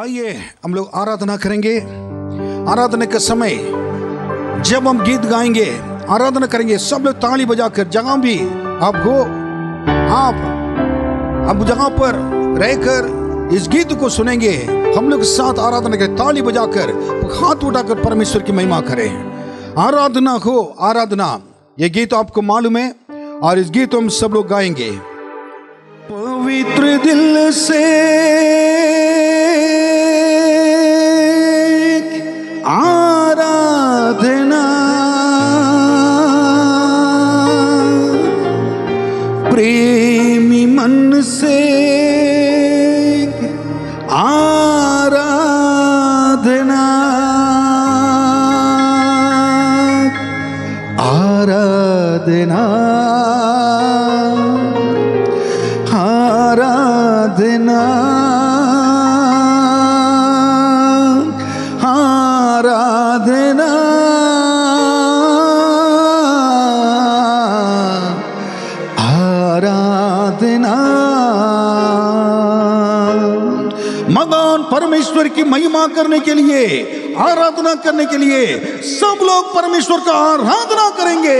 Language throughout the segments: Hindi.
आइए हम लोग आराधना करेंगे। आराधना के समय जब हम गीत गाएंगे, आराधना करेंगे, सब लोग ताली बजाकर, जहां भी आप हो, आप जगह पर रहकर इस गीत को सुनेंगे, हम लोग साथ आराधना करें, ताली बजाकर, हाथ उठाकर परमेश्वर की महिमा करें। आराधना हो आराधना, ये गीत आपको मालूम है और इस गीत हम सब लोग गाएंगे। पवित्र दिल से आराधना, प्रेमी मन से आराधना, आराधना, आराधना, आराधना, आराधना। मगन परमेश्वर की महिमा करने के लिए, आराधना करने के लिए सब लोग परमेश्वर का आराधना करेंगे।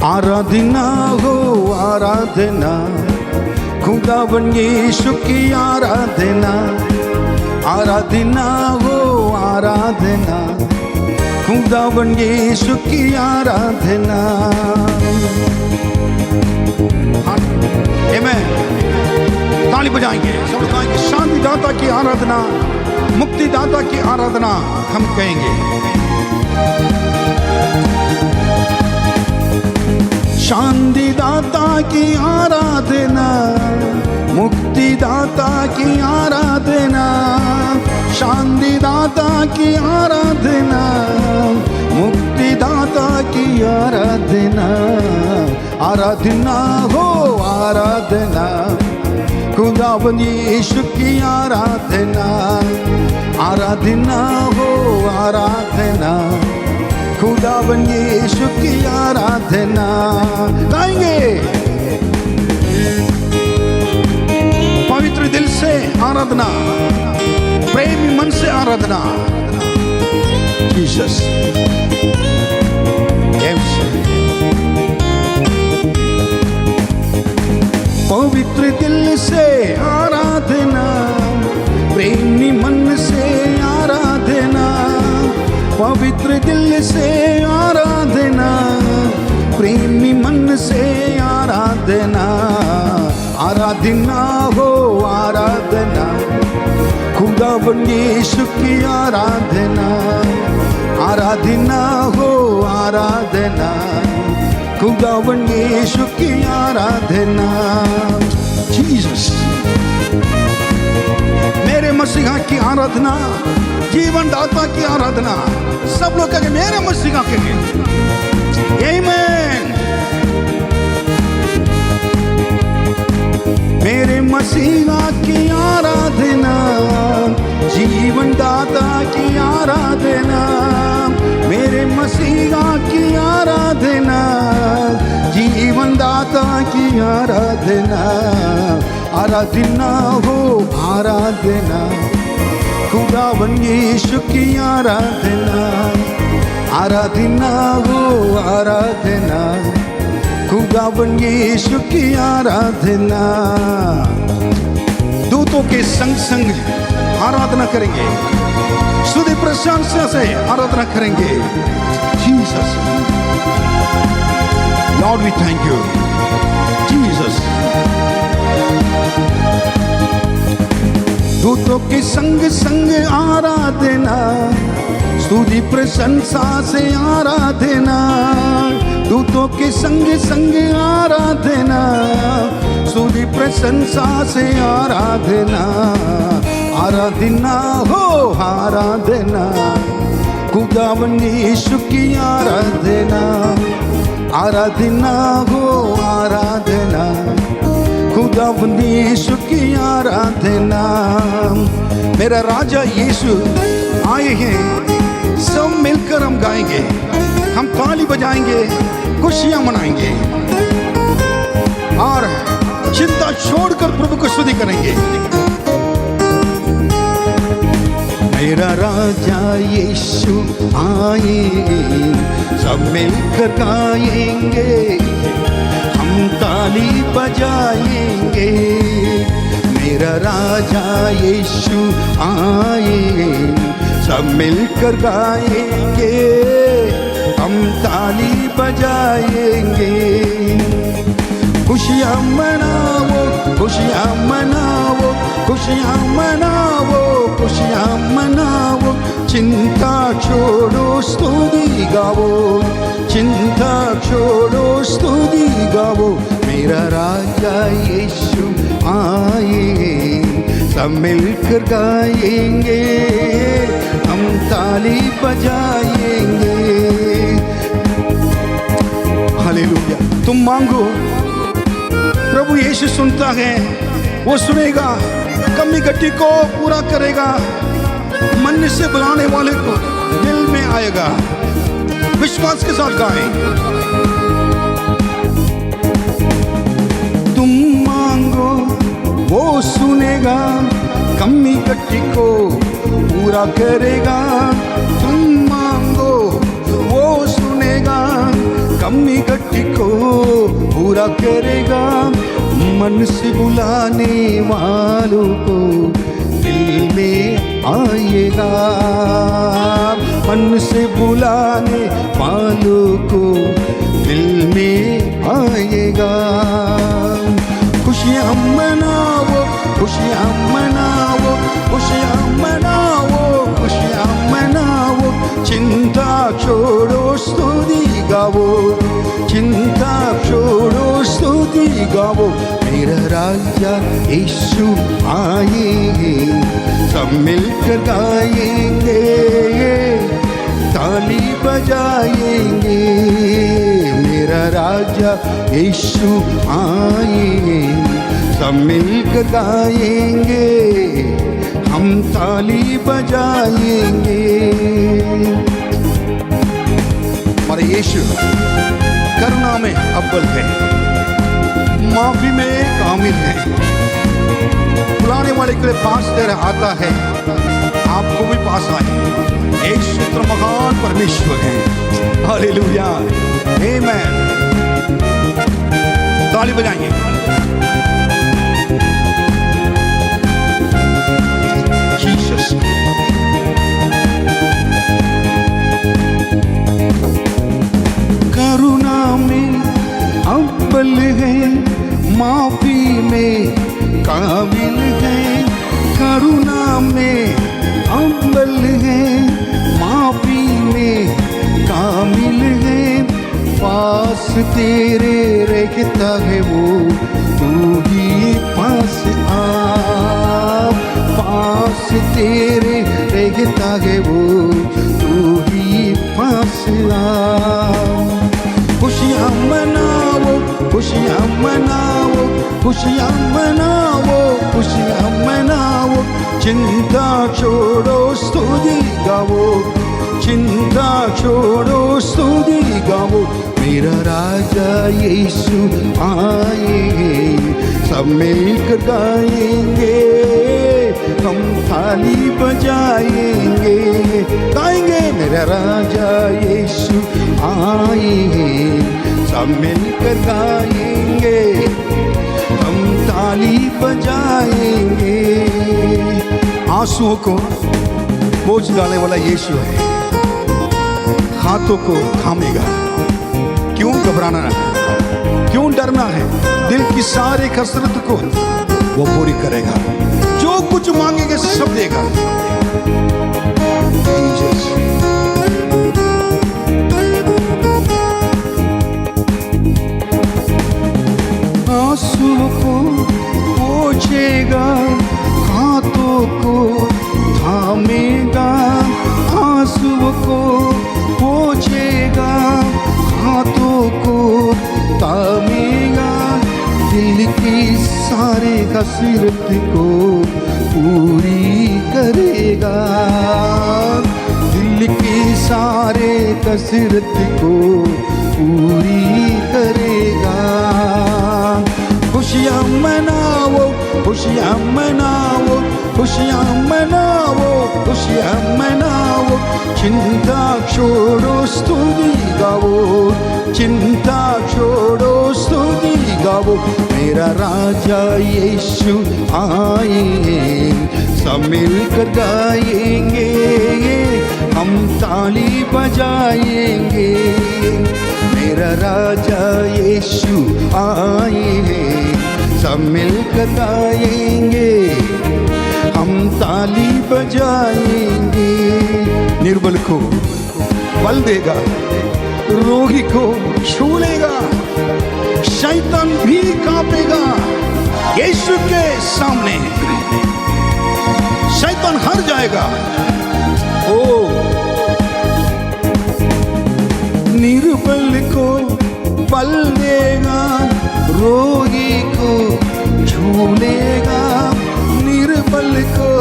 आराधना हो आराधना, खुदावन यीशु की आराधना। आराधना हो आराधना, खुदावन यीशु की आराधना। आमेन। ताली बजाएंगे, सब लोग गाएंगे। शांति दाता की आराधना, मुक्ति दाता की आराधना हम कहेंगे। शांति दाता की आराधना, मुक्ति दाता की आराधना। शांति दाता की आराधना, मुक्ति दाता की आराधना। आराधना हो आराधना, खुदावन यीशु की आराधना। आराधना हो आराधना, खुदावन यीशु की आराधना गाएंगे। पवित्र दिल से आराधना, प्रेमी मन से आराधना। जीसस पवित्र दिल से आराधना, प्रेमी मन से आराधना। पवित्र दिल से आराधना, प्रेमी मन से आराधना। आराधना हो आराधना, खुदावन यीशु की आराधना। आराधना हो आराधना, खुदावन यीशु की आराधना। जीसस मेरे मसीहा की आराधना, जीवन दाता की आराधना। सब लोग कहेंगे मेरे मसीहा के लिए। आमीन। मेरे मसीहा की आराधना, जीवन दाता की आराधना। मेरे मसीहा की आराधना, जीवन दाता की आराधना। आराधना हो आराधना, खुदावन यीशु की आराधना। आराधना हो आराधना, खुदावन यीशु की आराधना। दूतों के संग संग आराधना करेंगे, स्तुति प्रशंसा से आराधना करेंगे। Jesus Lord we thank you Jesus. दूतों के संग संग आराधना, स्तुति प्रशंसा से आराधना। दूतों के संग संग आराधना, स्तुति प्रशंसा से आराधना। आराधना हो आराधना, खुदावन यीशु की आराधना। आराधना हो आराधना, खुदावंद यीशु की आराधना। मेरा राजा यीशु आए हैं, सब मिलकर हम गाएंगे, हम ताली बजाएंगे, खुशियां मनाएंगे और चिंता छोड़कर प्रभु को स्तुति करेंगे। मेरा राजा यीशु आए, सब मिलकर गाएंगे, हम ताली बजाएंगे। मेरा राजा यीशु आए, सब मिलकर गाएंगे, हम ताली बजाएंगे। खुशियाँ मनाओ, खुशियाँ मनाओ, खुशियाँ मनाओ, खुशियाँ मनाओ। चिंता छोड़ो स्तुति गाओ, चिंता छोड़ो स्तुति गाओ। मेरा राजा यीशु आए, सब मिलकर गाएंगे, हम ताली बजाएंगे। हालेलुया। तुम मांगो, प्रभु यीशु सुनता है, वो सुनेगा, कमी घटी को पूरा करेगा, मन से बुलाने वाले को दिल में आएगा। विश्वास के साथ गाएं। तुम मांगो वो सुनेगा, कमी घटी को पूरा करेगा। तुम मांगो वो सुनेगा, कमी घटी को पूरा करेगा। मन से बुलाने वालों को दिल में आएगा, मन से बुलाने वालों को दिल में आएगा। खुशियाँ मनाओ, खुशियाँ मनाओ, खुशियाँ मनाओ, खुशियाँ मनाओ। चिंता छोड़ो स्तुति गाओ, चिंता छोड़ो स्तुति गाओ। मेरा राजा यीशु आए, सब मिलकर गाएंगे, ताली बजाएंगे। मेरा राजा यीशु आए, सब मिलकर गाएंगे, हम ताली बजाएंगे। हमारे यीशु करुणा में अव्वल है, माफी में कामिल है, बुलाने वाले के पास तेरे आता है, आपको भी पास आए। यीशु तो महान परमेश्वर है। हालेलुया, आमेन। ताली बजाएंगे। जीसस। करुणा में अव्वल है, माफी में काबिल है। करुणा में अव्वल है, माफी में काबिल है। पास तेरे रहता है वो, तू ही पास आ। पास तेरे रहता है वो, तू ही पास आ। खुशियाँ मनाओ, खुशियाँ मनाओ, खुशियाँ मनाओ, खुशियाँ मनाओ। चिंता छोड़ो स्तुति गाओ, चिंता छोड़ो स्तुति गाओ। मेरा राजा यीशु आए, सब मिलकर गाएंगे, हम थाली बजाएंगे, गाएंगे। मेरा राजा यीशु आए, सब मिलकर गाएंगे, हम ताली बजाएंगे। आंसुओं को बोझ डालने वाला यीशु है, हाथों को थामेगा। क्यों घबराना है, क्यों डरना है? दिल की सारी कसरत को वो पूरी करेगा। जो कुछ मांगेंगे सब देगा। आंसुओं को पोंछेगा, हाथों को थामेगा। आंसुओं को पोंछेगा, हाथों को थामेगा। दिल की कसरत को पूरी करेगा, दिल के सारे कसरत को पूरी करेगा। खुशियाँ मनाओ, खुशियाँ मनाओ, खुशियाँ मनाओ, खुशियाँ मनाओ, चिंता छोड़ो स्तुति गाओ, चिंता छोड़ो स्तुति गाओ। मेरा राजा यीशु आए, सब मिलकर गाएंगे, हम ताली बजाएंगे। मेरा राजा यीशु आए हैं, सब मिलकर गाएंगे, हम ताली बजाएंगे। निर्बल को बल देगा, रोगी को छू लेगा, शैतान भी कांपेगा। यीशु के सामने शैतान हार जाएगा। ओ निर्बल को बल देगा, रोगी को छू लेगा। निर्बल को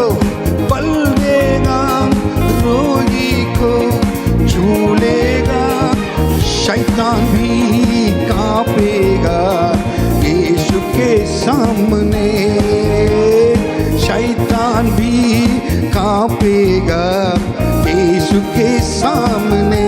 बल देगा, रोगी को छू लेगा, शैतान भी कांपेगा यीशु के सामने। शैतान भी कांपेगा यीशु के सामने।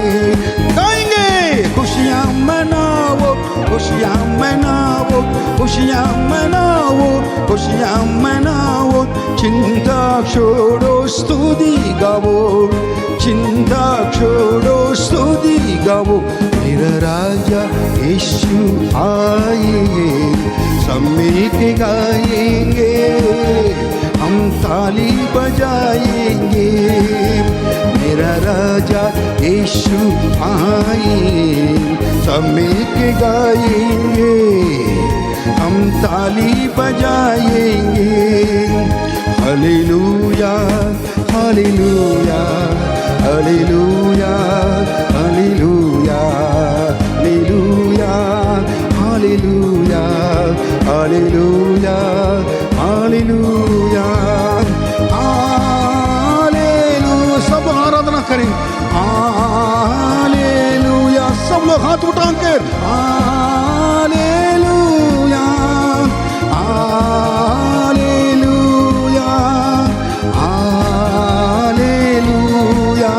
खुशियाँ मनाओ, खुशियाँ मनाओ, खुशियाँ मनाओ, खुशियाँ मनाओ, चिंता छोड़ो स्तुति गाओ, चिंता छोड़ो स्तुति गाओ। मेरा राजा यीशु आए, सब मिलके गाएंगे, हम ताली बजाएंगे। मेरा राजा यीशु आए, सब मिलके गाएंगे, हम ताली बजाएंगे। Hallelujah, hallelujah, hallelujah, hallelujah, hallelujah, hallelujah, hallelujah, hallelujah, hallelujah. सब आराधना करें, हालेलुया। सब लोग हाथ उठाकर hallelujah, hallelujah, hallelujah,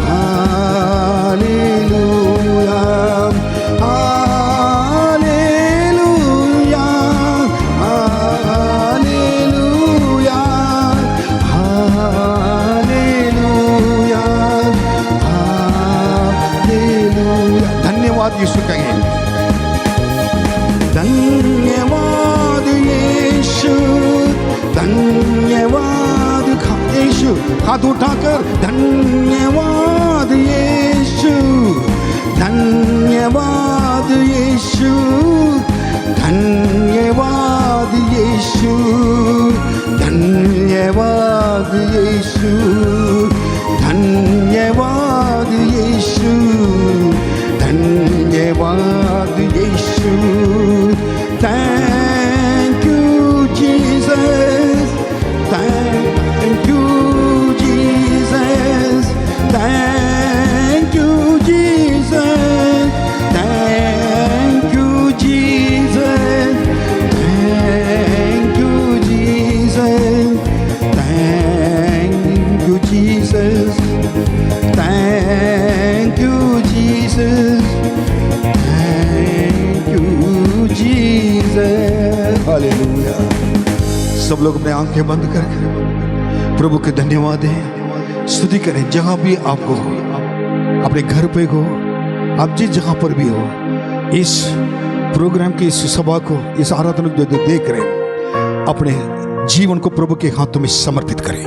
hallelujah, hallelujah, hallelujah, hallelujah, hallelujah. धन्यवाद यीशु कहें, धन्यवाद यीशु, धन्यवाद यीशु। हाथ उठाकर धन्यवाद यीशु, धन्यवाद यीशु, धन्यवाद यीशु, धन्यवाद यीशु, धन्यवाद यीशु, धन्यवाद यीशु। Thank you Jesus, thank you Jesus, thank you Jesus, thank you Jesus, thank you Jesus, thank you Jesus, thank you Jesus, thank you Jesus। Hallelujah. सब लोग अपने आंखें बंद करके प्रभु के धन्यवाद दें, स्तुति करें। जहां भी आप हो, अपने घर पे हो, आप जिस जगह पर भी हो, इस प्रोग्राम की इस सभा को, इस आराधना को जो देख रहे हैं, अपने जीवन को प्रभु के हाथों में समर्पित करें।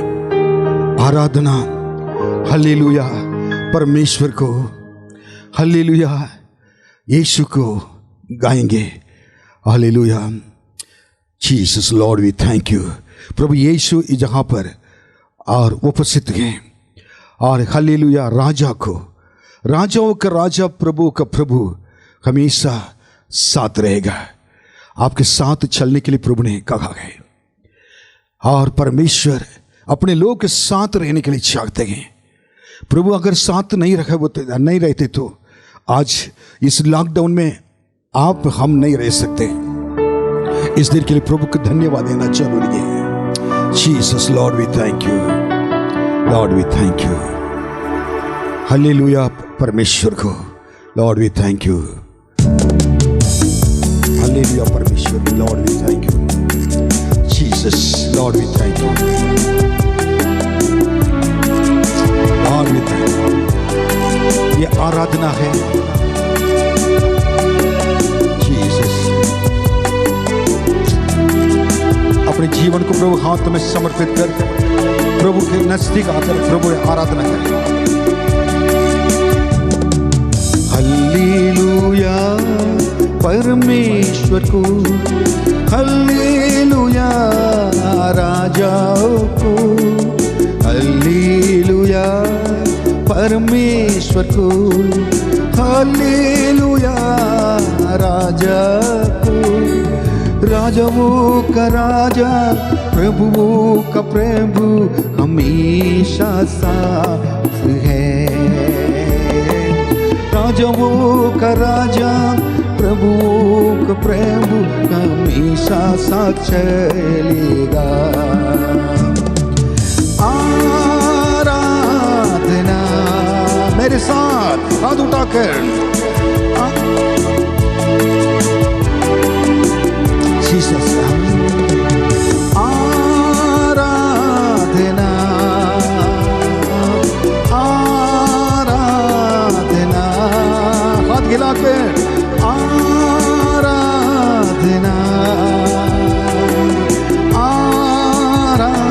आराधना हालेलुया परमेश्वर को, हालेलुया यीशु को गाएंगे। Hallelujah Jesus Lord we thank you. प्रभु यीशु इस जगह पर और उपस्थित हैं, और हालेलुया राजा को, राजाओं का राजा, प्रभु का प्रभु हमेशा साथ रहेगा। आपके साथ चलने के लिए प्रभु ने कहा है, और परमेश्वर अपने लोग के साथ रहने के लिए चाहते हैं। प्रभु अगर साथ नहीं रहते तो आज इस लॉकडाउन में आप हम नहीं रह सकते। इस दिन के लिए प्रभु को धन्यवाद देना जरूरी है। Jesus Lord we thank you, Lord we thank you, hallelujah परमेश्वर को, Lord we thank you, hallelujah परमेश्वर, Lord we thank you, Jesus Lord we thank you, Lord we thank you. ये आराधना है जीसस। अपने जीवन को प्रभु हाथ में समर्पित कर प्रभु के नजदीक आकर प्रभु आराधना करें। हालेलुया परमेश्वर को, हालेलुया राजाओं को, हालेलुया परमेश्वर को, हालेलुया राजा को। राजाओं का राजा, प्रभुओं का प्रभु हमेशा साथ है। राजाओं का राजा, प्रभुओं का प्रभु हमेशा साथ चलेगा। आराधना मेरे साथ हाथ उठाकर, जीसस आराधना, आराधना हाथ गिलाकर, आराधना, आराधना,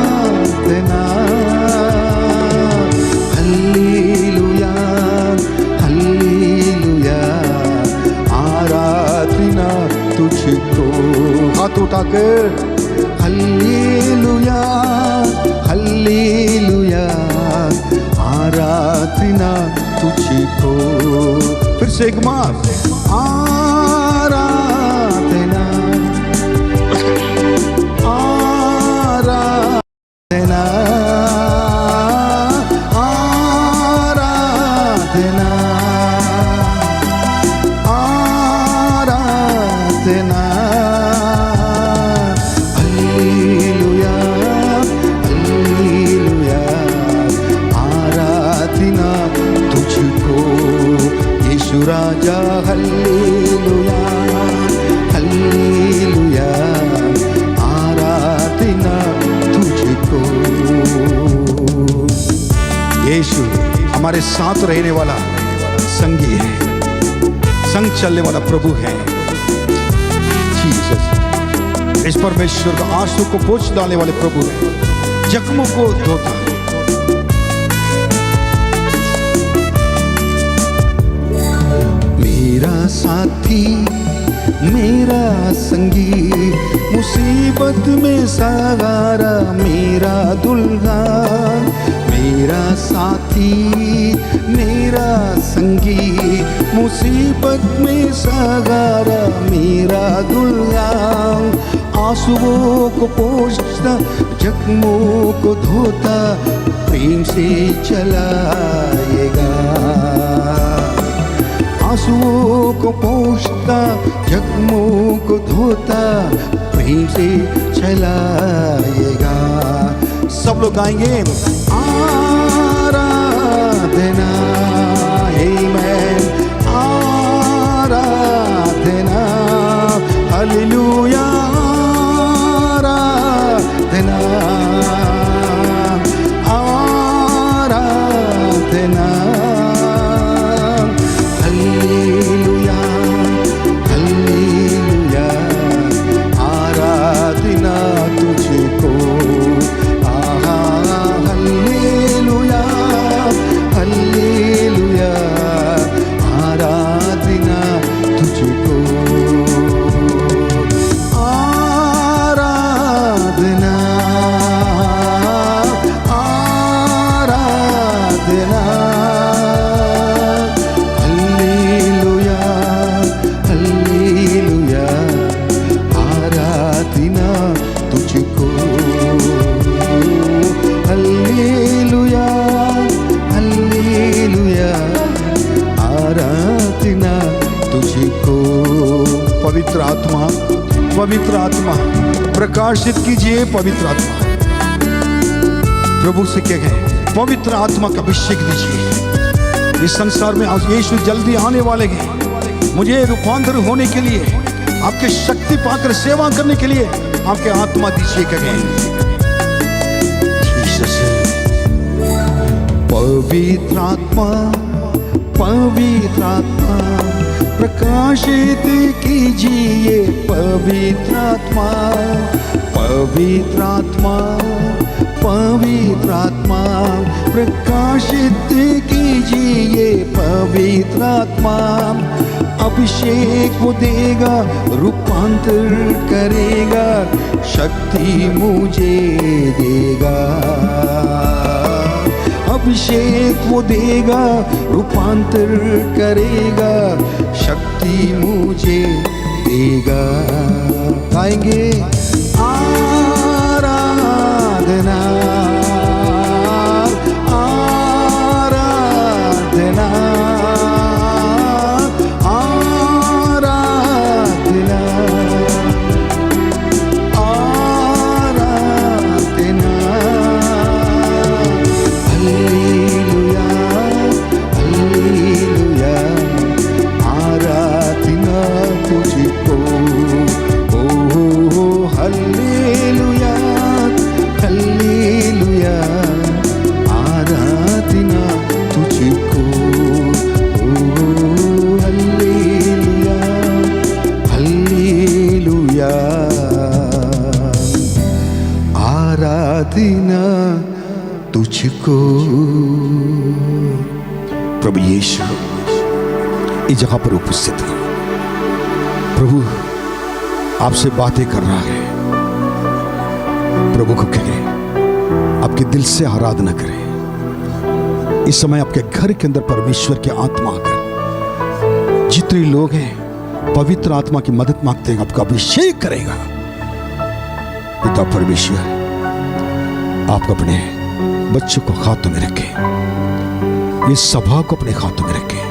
हालेलुया, हालेलुया आराधना तुझको। हाथ उठाकर हालेलुया, हालेलुया आराधना तुझको। फिर से एक बार, आराधना, आराधना, आराधना, आराधना, हालेलुया, हालेलुया आराधना तुझको यीशु राजा। हालेलुया, हालेलुया आराधना तुझको। यीशु हमारे साथ रहने वाला संगी है, संग चलने वाला प्रभु है। जीसस इस परमेश्वर का आंसू को पोंछ डालने वाले प्रभु है, जख्मों को धोता है। मेरा साथी, मेरा संगी, मुसीबत में सहारा, मेरा दुल्हा। मेरा साथी, मेरा संगी, मुसीबत में सहारा, मेरा दुल्हा। आंसुओं को पोंछता, जख्मों को धोता, प्रेम से चलाएगा। आंसुओं को पोंछता, जख्मों को धोता, प्रेम से चलाएगा। सब लोग गाएंगे, आराधना, आमेन, आराधना, हालेलुया आराधना, आराधना, हालेलुया, हालेलुया आराधना तुझको। हालेलुया, हालेलुया पवित्र आत्मा प्रकाशित कीजिए। पवित्र आत्मा, प्रभु से कहें पवित्र आत्मा का अभिषेक दीजिए। इस संसार में आज यीशु जल्दी आने वाले हैं। मुझे रूपांतर होने के लिए, आपके शक्ति पाकर सेवा करने के लिए आपके आत्मा दीजिए। कहें पवित्र आत्मा, पवित्र आत्मा प्रकाशित कीजिए। पवित्र आत्मा, पवित्र आत्मा, पवित्र आत्मा प्रकाशित कीजिए। पवित्र आत्मा अभिषेक वो देगा, रूपांतर करेगा, शक्ति मुझे देगा। अभिषेक वो देगा, रूपांतर करेगा, शक्ति मुझे देगा। गाएंगे आराधना, आराधना, आराधना, आराधना। हालेलुया, हालेलुया, आराधना तुझको। ओ हालेलुया, हालेलुया, आराधना तुझको। ओ हालेलुया, हालेलुया, आराधना तुझको। प्रभु यीशु इस जगह पर उपस्थित है। प्रभु आपसे बातें कर रहा है। प्रभु को कहें, आपके दिल से आराधना करें। इस समय आपके घर के अंदर परमेश्वर की आत्मा आकर, जितने लोग हैं पवित्र आत्मा की मदद मांगते हैं, आपका अभिषेक करेगा। पिता परमेश्वर, आप अपने बच्चों को हाथों में रखें, इस सभा को अपने हाथों में रखें।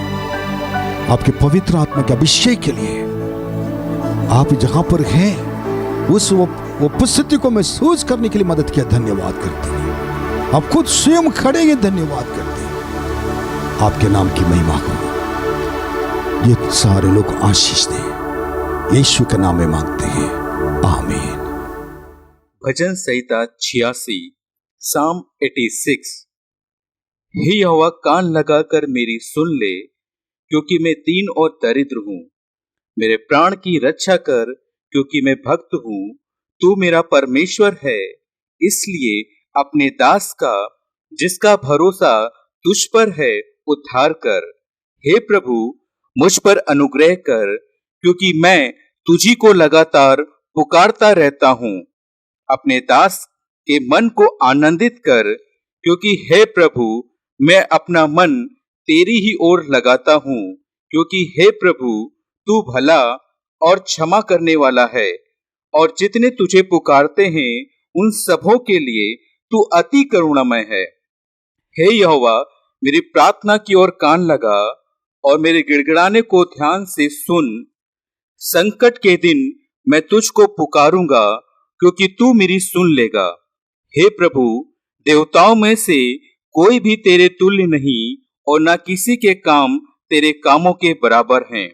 आपके पवित्र आत्मा के अभिषेक के लिए आप जहां पर हैं उस वो उपस्थिति को महसूस करने के लिए मदद किया। धन्यवाद करते हैं। आप खुद स्वयं खड़े हैं, धन्यवाद करते हैं। आपके नाम की महिमा हो। ये सारे लोग आशीष दें, यीशु के नाम में मांगते हैं, आमीन। भजन संहिता 86 साम 86। हे यहोवा, कान लगाकर मेरी सुन ले, क्योंकि मैं दीन और दरिद्र हूँ। मेरे प्राण की रक्षा कर, क्योंकि मैं भक्त हूँ। तू मेरा परमेश्वर है, इसलिए अपने दास का, जिसका भरोसा तुझ पर है, उद्धार कर। हे प्रभु, मुझ पर अनुग्रह कर, क्योंकि मैं तुझी को लगातार पुकारता रहता हूँ। अपने दास के मन को आनंदित कर, क्योंकि हे प्रभु, मैं अपना मन तेरी ही ओर लगाता हूँ। क्योंकि हे प्रभु, तू भला और क्षमा करने वाला है, और जितने तुझे पुकारते हैं उन सबों के लिए तू अति करुणामय है। हे यहोवा, मेरी प्रार्थना की ओर कान लगा और मेरे गिड़गिड़ाने को ध्यान से सुन। संकट के दिन मैं तुझको पुकारूंगा, क्योंकि तू मेरी सुन लेगा। हे प्रभु, देवताओं में से कोई भी तेरे तुल्य नहीं, और न किसी के काम तेरे कामों के बराबर हैं।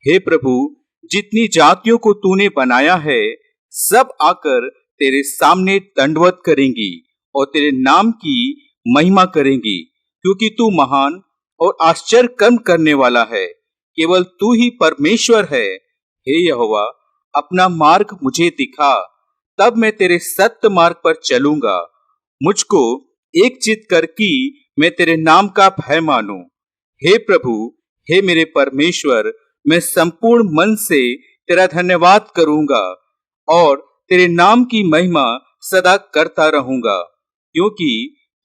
हे प्रभु, जितनी जातियों को तूने बनाया है, सब आकर तेरे सामने दंडवत करेंगी और तेरे नाम की महिमा करेंगी, क्योंकि तू महान और आश्चर्य कर्म करने वाला है। केवल तू ही परमेश्वर है। हे यहोवा, अपना मार्ग मुझे दिखा, तब मैं तेरे सत्य मार्ग पर चलूंगा। मुझको एक चित्त कर कि मैं तेरे नाम का भय मानूं। हे प्रभु, हे मेरे परमेश्वर, मैं संपूर्ण मन से तेरा धन्यवाद करूंगा और तेरे नाम की महिमा सदा करता रहूंगा, क्योंकि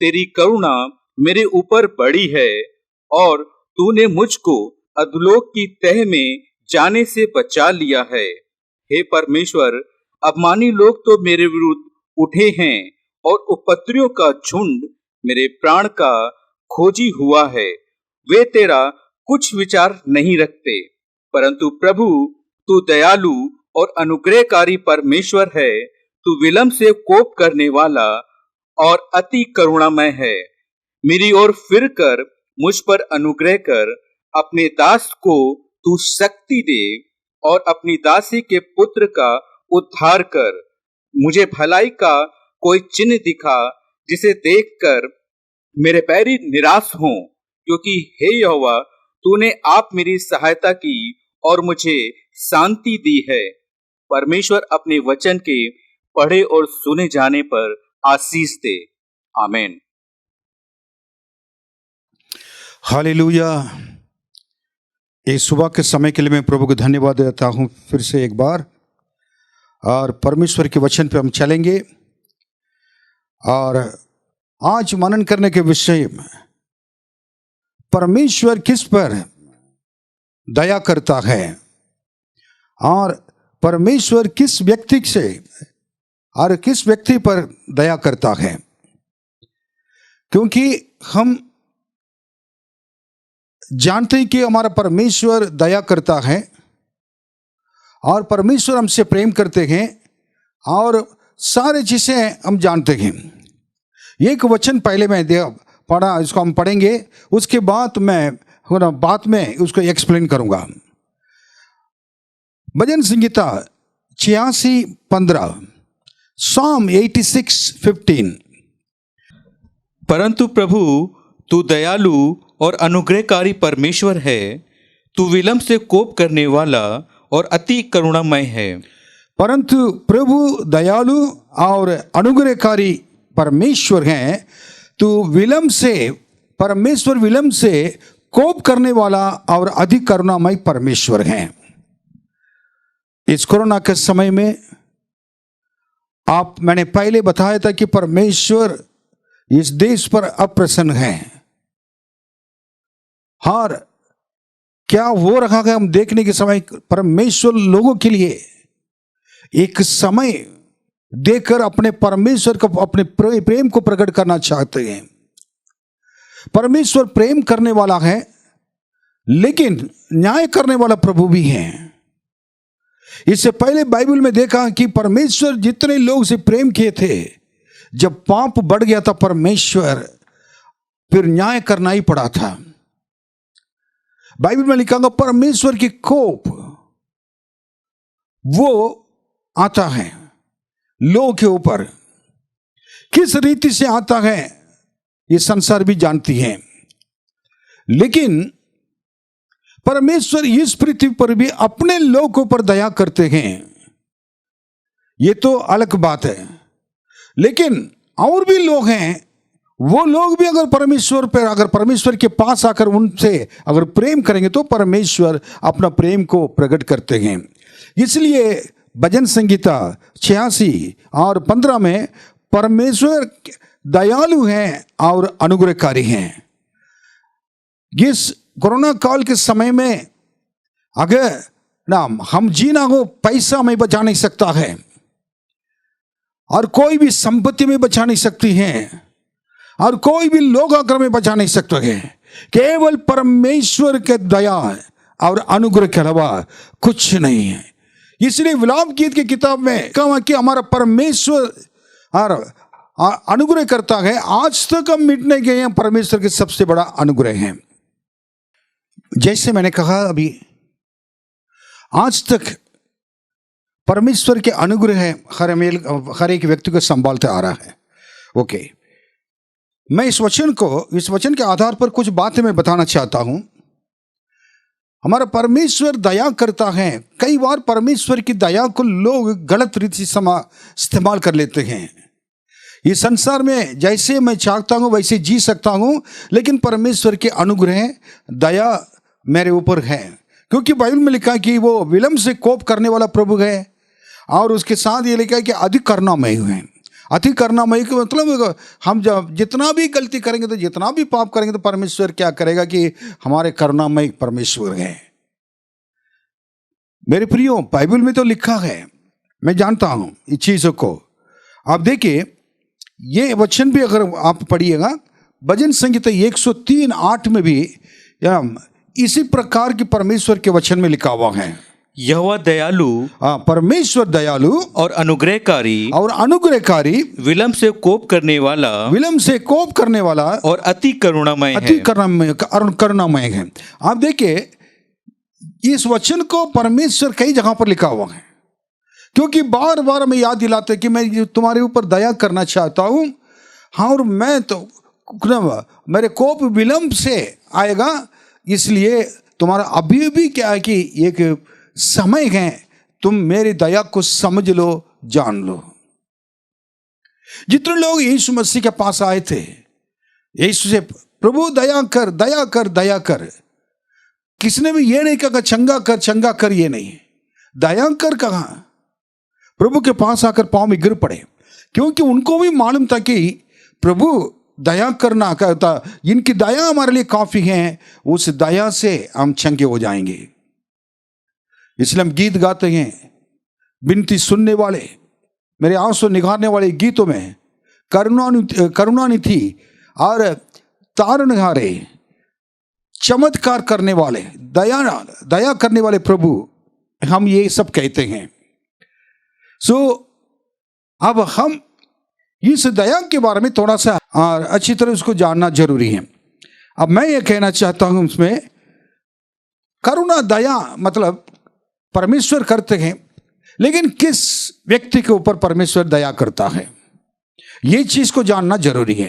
तेरी करुणा मेरे ऊपर बड़ी है और तूने मुझको अधोलोक की तह में जाने से बचा लिया है। हे परमेश्वर, अभिमानी लोग तो मेरे विरुद्ध उठे हैं और उपद्रवियों का झुंड मेरे प्राण का खोजी हुआ है। वे तेरा कुछ विचार नहीं रखते, परंतु प्रभु, तू दयालु और अनुग्रहकारी परमेश्वर है। तू विलंब से कोप करने वाला और अति करुणामय है। मेरी ओर फिर कर मुझ पर अनुग्रह कर, अपने दास को तू शक्ति दे और अपनी दासी के पुत्र का उद्धार कर। मुझे भलाई का कोई चिन्ह दिखा, जिसे देखकर मेरे पैरी निराश हों, क्योंकि हे यहोवा, तूने आप मेरी सहायता की और मुझे शांति दी है। परमेश्वर अपने वचन के पढ़े और सुने जाने पर आशीष दे। आमीन। हालेलुया। इस सुबह के समय के लिए मैं प्रभु को धन्यवाद देता हूँ फिर से एक बार। और परमेश्वर के वचन पे हम चलेंगे और आज मनन करने के विषय में परमेश्वर किस पर दया करता है और परमेश्वर किस व्यक्ति से और किस व्यक्ति पर दया करता है। क्योंकि हम जानते हैं कि हमारा परमेश्वर दया करता है और परमेश्वर हमसे प्रेम करते हैं और सारे चीजें हम जानते हैं। एक वचन पहले मैं पढ़ा, इसको हम पढ़ेंगे, उसके बाद मैं उसको एक्सप्लेन करूंगा। भजन संगीता 86:15, Psalm 86:15। परंतु प्रभु, तू दयालु और अनुग्रहकारी परमेश्वर है। तू विलंब से कोप करने वाला और अति करुणामय है। परंतु प्रभु दयालु और अनुग्रहकारी परमेश्वर हैं। तू परमेश्वर विलंब से कोप करने वाला और अधिक करुणामय परमेश्वर हैं। इस कोरोना के समय में मैंने पहले बताया था कि परमेश्वर इस देश पर अप्रसन्न है और क्या हो रहा है हम देखने के समय परमेश्वर लोगों के लिए एक समय देकर अपने परमेश्वर को, अपने प्रेम को प्रकट करना चाहते हैं। परमेश्वर प्रेम करने वाला है लेकिन न्याय करने वाला प्रभु भी है। इससे पहले बाइबल में देखा कि परमेश्वर जितने लोग से प्रेम किए थे, जब पाप बढ़ गया था परमेश्वर फिर न्याय करना ही पड़ा था। बाइबल में लिखा गया परमेश्वर की कोप वो आता है लोगों के ऊपर। किस रीति से आता है ये संसार भी जानती है, लेकिन परमेश्वर इस पृथ्वी पर भी अपने लोगों पर दया करते हैं, ये तो अलग बात है। लेकिन और भी लोग हैं, वो लोग भी अगर परमेश्वर के पास आकर उनसे अगर प्रेम करेंगे तो परमेश्वर अपना प्रेम को प्रकट करते हैं। इसलिए भजन संगीता 86:15 में परमेश्वर दयालु हैं और अनुग्रहकारी हैं। इस कोरोना काल के समय में अगर हम जीना हो, पैसा हमें बचा नहीं सकता है और कोई भी संपत्ति में बचा नहीं सकती है और कोई भी लोग आकर में बचा नहीं सकते हैं। केवल परमेश्वर के दया और अनुग्रह के अलावा कुछ नहीं है। इसलिए विलाप गीत की किताब में कहा कि हमारा परमेश्वर और अनुग्रह करता है। आज तक हम मिटने गए हैं, परमेश्वर के सबसे बड़ा अनुग्रह है। जैसे मैंने कहा अभी, आज तक परमेश्वर के अनुग्रह हर एक व्यक्ति को संभालते आ रहा है। ओके, मैं इस वचन के आधार पर कुछ बातें मैं बताना चाहता हूं। हमारा परमेश्वर दया करता है। कई बार परमेश्वर की दया को लोग गलत रीति से इस्तेमाल कर लेते हैं। इस संसार में जैसे मैं चाहता हूं वैसे जी सकता हूं, लेकिन परमेश्वर के अनुग्रह दया मेरे ऊपर है, क्योंकि बाइबल में लिखा है कि वो विलंब से कोप करने वाला प्रभु है और उसके साथ ये लिखा है कि अधिक करुणामय है। अति करुणामय का मतलब हम जब जितना भी गलती करेंगे तो जितना भी पाप करेंगे तो परमेश्वर क्या करेगा कि हमारे करुणामय परमेश्वर है। मेरे प्रियो, बाइबल में तो लिखा है, मैं जानता हूं इस चीजों को। आप देखिए, ये वचन भी अगर आप पढ़िएगा, भजन संगीता 103:8 में भी इसी प्रकार की परमेश्वर के वचन में लिखा हुआ है। यहोवा दयालु परमेश्वर दयालु और अनुग्रहकारी और अनुग्रहकारी, विलंब से कोप करने वाला विलंब से कोप करने वाला और अति करुणामय अति है। करुणामय है। आप देखिए इस वचन को परमेश्वर कई जगह पर लिखा हुआ है, क्योंकि बार बार हमें याद दिलाते कि मैं तुम्हारे ऊपर दया करना चाहता हूं, हाँ, और मैं तो मेरे कोप विलंब से आएगा, इसलिए तुम्हारा अभी भी क्या है कि एक समय है, तुम मेरी दया को समझ लो, जान लो। जितने लोग यीशु मसीह के पास आए थे, यीशु से प्रभु दया कर दया कर दया कर, किसने भी ये नहीं कहा चंगा कर, ये नहीं, दया कर कहा। प्रभु के पास आकर पांव में गिर पड़े, क्योंकि उनको भी मालूम था कि प्रभु दया करना कहता, इनकी दया हमारे लिए काफी है, उस दया से हम चंगे हो जाएंगे। इसलिए हम गीत गाते हैं, बिनती सुनने वाले, मेरे आंसू निगारने वाले गीतों में करुणानिधि और तारणहारे, चमत्कार करने वाले, दया करने वाले प्रभु, हम ये सब कहते हैं। अब हम इस दया के बारे में थोड़ा सा अच्छी तरह उसको जानना जरूरी है। अब मैं ये कहना चाहता हूं, उसमें करुणा दया मतलब परमेश्वर करते हैं, लेकिन किस व्यक्ति के ऊपर परमेश्वर दया करता है, ये चीज को जानना जरूरी है।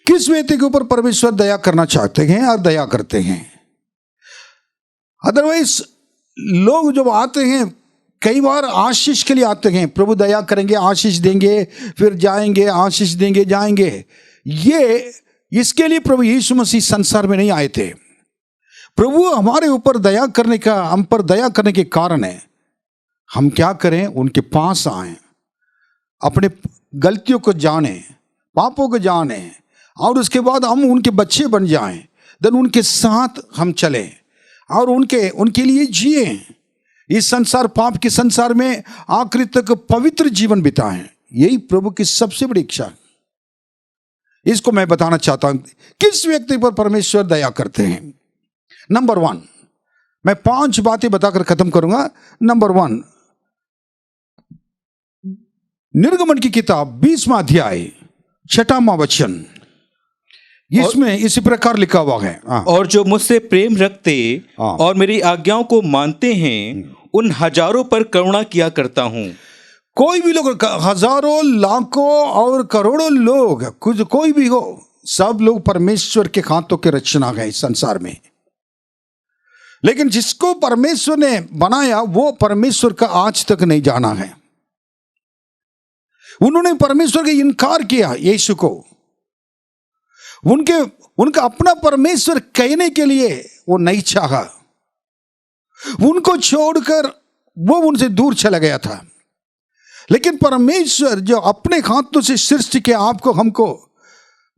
किस व्यक्ति के ऊपर परमेश्वर दया करना चाहते हैं और दया करते हैं। अदरवाइज लोग जब आते हैं, कई बार आशीष के लिए आते हैं, प्रभु दया करेंगे, आशीष देंगे, फिर जाएंगे, आशीष देंगे, जाएंगे। ये इसके लिए प्रभु यीशु मसीह संसार में नहीं आए थे। प्रभु हमारे ऊपर दया करने का, हम पर दया करने के कारण है, हम क्या करें, उनके पास आए, अपने गलतियों को जाने, पापों को जाने, और उसके बाद हम उनके बच्चे बन जाएं, देन उनके साथ हम चलें और उनके लिए जिए, इस संसार, पाप के संसार में आखिरी तक पवित्र जीवन बिताएं। यही प्रभु की सबसे बड़ी इच्छा है। इसको मैं बताना चाहता हूं, किस व्यक्ति पर परमेश्वर दया करते हैं। नंबर 1, मैं 5 बातें बताकर खत्म करूंगा। नंबर 1, निर्गमन की किताब 20वां अध्याय 6वां वचन, इसमें इसी प्रकार लिखा हुआ है, और जो मुझसे प्रेम रखते और मेरी आज्ञाओं को मानते हैं, उन हजारों पर करुणा किया करता हूं। कोई भी लोग, हजारों, लाखों और करोड़ों लोग, कुछ कोई भी हो, सब लोग परमेश्वर के हाथों के रचना है इस संसार में। लेकिन जिसको परमेश्वर ने बनाया, वो परमेश्वर का आज तक नहीं जाना है। उन्होंने परमेश्वर का इनकार किया, यीशु को उनका अपना परमेश्वर कहने के लिए वो नहीं चाहा, उनको छोड़कर वो उनसे दूर चला गया था। लेकिन परमेश्वर जो अपने हाथों से सृष्टि के आपको, हमको,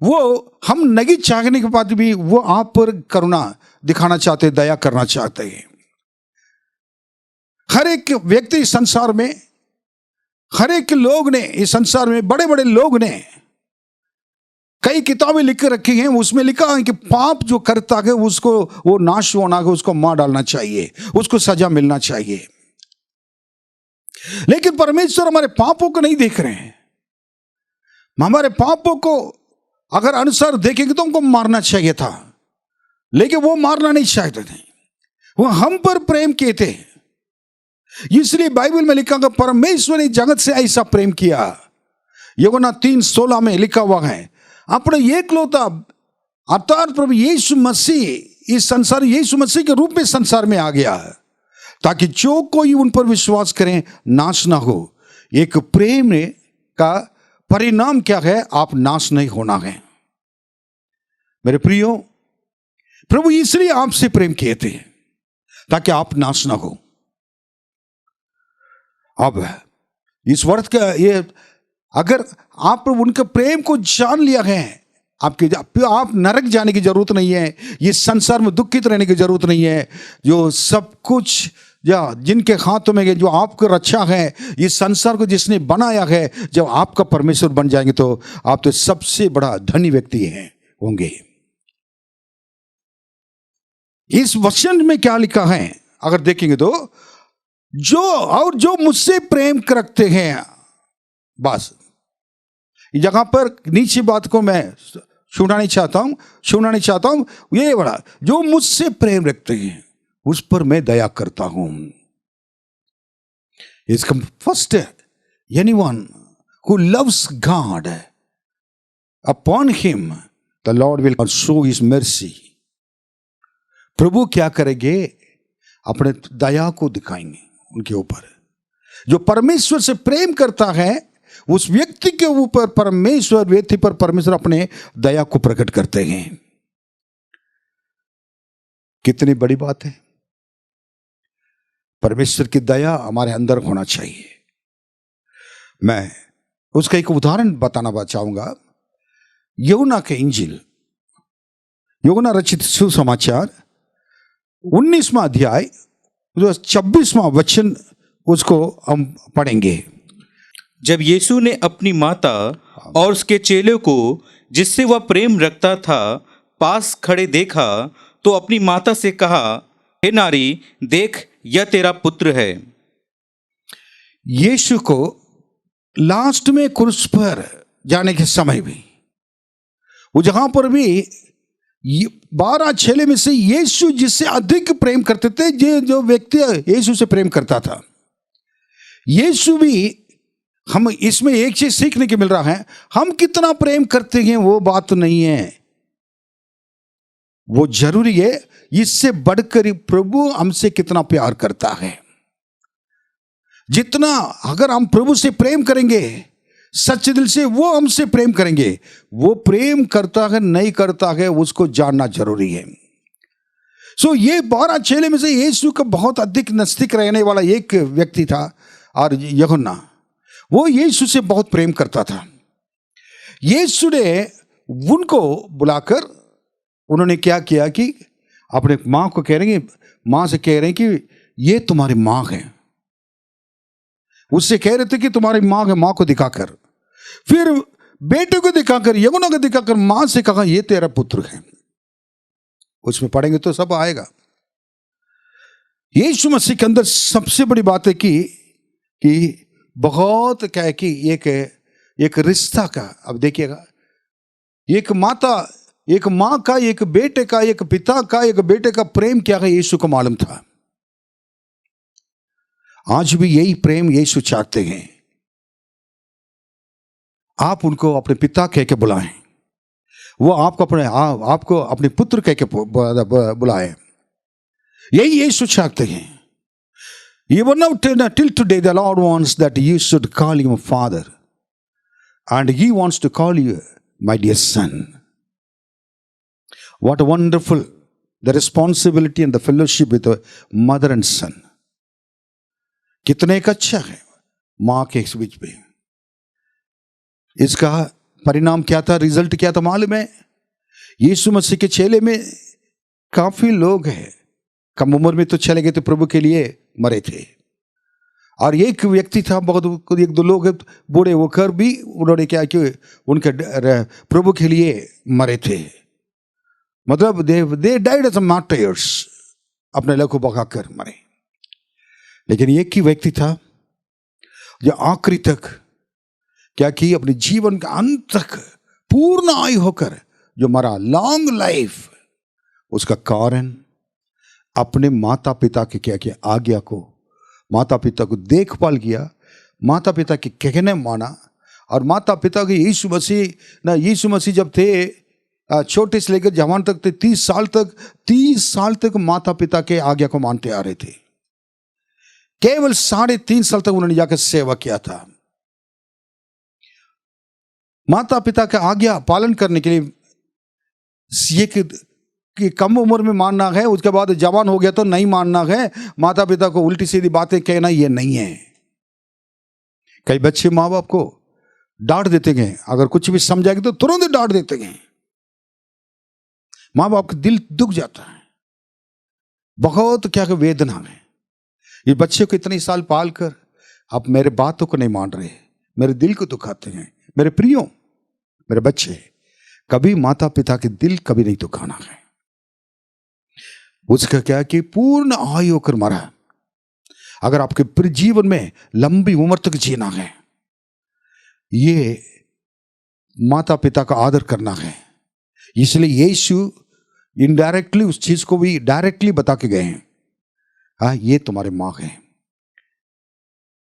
वो हम नहीं चाहने के बाद भी वो आप पर करुणा दिखाना चाहते, दया करना चाहते हैं। हर एक व्यक्ति संसार में, हर एक लोग ने इस संसार में, बड़े बड़े लोग ने कई किताबें लिख कर रखी हैं, उसमें लिखा है कि पाप जो करता है उसको, वो नाश होना है, उसको मार डालना चाहिए, उसको सजा मिलना चाहिए। लेकिन परमेश्वर हमारे पापों को नहीं देख रहे हैं। हमारे पापों को अगर अनुसार देखेंगे तो हमको मारना चाहिए था, लेकिन वो मारना नहीं चाहते थे, वो हम पर प्रेम किए थे। इसलिए बाइबल में लिखा, परमेश्वर ने जगत से ऐसा प्रेम किया, यूहन्ना 3:16 में लिखा हुआ है, अपने एकलौता अर्थात प्रभु यीशु मसीह इस संसार, यीशु मसीह के रूप में संसार में आ गया, ताकि जो कोई उन पर विश्वास करें नाश ना हो। एक प्रेम का परिणाम क्या है, आप नाश नहीं होना है। मेरे प्रियो, प्रभु इसलिए आपसे प्रेम किए थे ताकि आप नाश ना हो। अब इस वर्ष का ये, अगर आप उनके प्रेम को जान लिया है, आप नरक जाने की जरूरत नहीं है, ये संसार में दुखित रहने की जरूरत नहीं है। जो सब कुछ जिनके हाथों में है, जो आपको रक्षा है, इस संसार को जिसने बनाया है, जब आपका परमेश्वर बन जाएंगे तो आप तो सबसे बड़ा धनी व्यक्ति हैं होंगे। इस वचन में क्या लिखा है अगर देखेंगे तो जो मुझसे प्रेम रखते हैं, बस यहां पर नीचे बात को मैं सुनना नहीं चाहता हूं। ये बड़ा, जो मुझसे प्रेम रखते हैं उस पर मैं दया करता हूं। इसका फर्स्ट है, anyone who loves God upon him the Lord will show his mercy. प्रभु क्या करेंगे? अपने दया को दिखाएंगे उनके ऊपर। जो परमेश्वर से प्रेम करता है उस व्यक्ति के ऊपर व्यक्ति पर परमेश्वर अपने दया को प्रकट करते हैं। कितनी बड़ी बात है! परमेश्वर की दया हमारे अंदर होना चाहिए। मैं उसका एक उदाहरण बताना चाहूंगा। यूहन्ना के इंजिल, यूहन्ना रचित सुसमाचार 19वां अध्याय जो 26वां वचन, उसको हम पढ़ेंगे। जब यीशु ने अपनी माता और उसके चेलों को, जिससे वह प्रेम रखता था, पास खड़े देखा तो अपनी माता से कहा, हे नारी, देख यह तेरा पुत्र है। यीशु को लास्ट में क्रूस पर जाने के समय भी, वो जहां पर भी 12 चेले में से यीशु जिससे अधिक प्रेम करते थे, जो व्यक्ति यीशु से प्रेम करता था, यीशु भी, हम इसमें एक चीज सीखने के मिल रहा है, हम कितना प्रेम करते हैं वो बात नहीं है, वो जरूरी है इससे बढ़कर प्रभु हमसे कितना प्यार करता है। जितना अगर हम प्रभु से प्रेम करेंगे सच्चे दिल से, वो हमसे प्रेम करेंगे। वो प्रेम करता है नहीं करता है उसको जानना जरूरी है। ये 12 चेले में से यीशु का बहुत अधिक नजदीक रहने वाला एक व्यक्ति था, और यूहन्ना, वो यीशु से बहुत प्रेम करता था। यीशु ने उनको बुलाकर, उन्होंने क्या किया कि अपने माँ को कह रहे हैं, माँ से कह रहे हैं कि ये तुम्हारी माँ है। उससे कह रहे थे कि तुम्हारी माँ है, माँ को दिखाकर, फिर बेटे को दिखाकर, यूहन्ना को दिखाकर माँ से कहा ये तेरा पुत्र है। उसमें पढ़ेंगे तो सब आएगा। यीशु मसीह के अंदर सबसे बड़ी बात है कि बहुत क्या है कि एक रिश्ता का, अब देखिएगा, एक माँ का, एक बेटे का, एक पिता का, एक बेटे का प्रेम क्या है यीशु को मालूम था। आज भी यही प्रेम यीशु चाहते हैं। आप उनको अपने पिता कह के बुलाएं, वो आपको अपने पुत्र कह के बुलाएं। यही यीशु चाहते हैं। Even now till today the Lord wants that you should call him Father, and he wants to call you my dear son. What a wonderful the responsibility and the fellowship with the mother and son. कितने एक अच्छा है माँ के इस बीच में। इसका परिणाम क्या था, रिजल्ट क्या था मालूम है? यीशु मसीह के चेले में काफी लोग हैं, कम उम्र में तो चले गए थे, प्रभु के लिए मरे थे। और एक व्यक्ति था, बहुत एक दो लोग बूढ़े होकर भी उन्होंने क्या कि उनके प्रभु के लिए मरे थे। मतलब दे डाइड एज मार्टायर्स, अपने लहू बहाकर मरे। लेकिन एक ही व्यक्ति था जो आखिरी तक क्या कि अपने जीवन का अंत तक पूर्ण आयु होकर जो मरा, लॉन्ग लाइफ। उसका कारण अपने माता पिता के क्या किया, आज्ञा को, माता पिता को देखभाल किया, माता पिता के कहने माना। और माता पिता के यीशु मसीह जब थे छोटे से लेकर जवान तक थे, 30 साल तक माता पिता के आज्ञा को मानते आ रहे थे। केवल 3.5 साल तक उन्होंने जाकर सेवा किया था। माता पिता का आज्ञा पालन करने के लिए ये कि कम उम्र में मानना है, उसके बाद जवान हो गया तो नहीं मानना है। माता पिता को उल्टी सीधी बातें कहना ये नहीं है। कई बच्चे माँ बाप को डांट देते हैं, अगर कुछ भी समझाएंगे तो तुरंत डांट देते हैं। माँ बाप का दिल दुख जाता है, बहुत क्या वेदना है। ये बच्चे को इतने साल पाल कर आप मेरे बातों को नहीं मान रहे, मेरे दिल को दुखाते हैं। मेरे प्रियो, मेरे बच्चे, कभी माता पिता के दिल कभी नहीं दुखाना है। उसका क्या कि पूर्ण आयु होकर मरा। अगर आपके पूरे जीवन में लंबी उम्र तक जीना है, ये माता पिता का आदर करना है। इसलिए यीशु इनडायरेक्टली उस चीज को भी डायरेक्टली बता के गए हैं, ये तुम्हारे माँ है।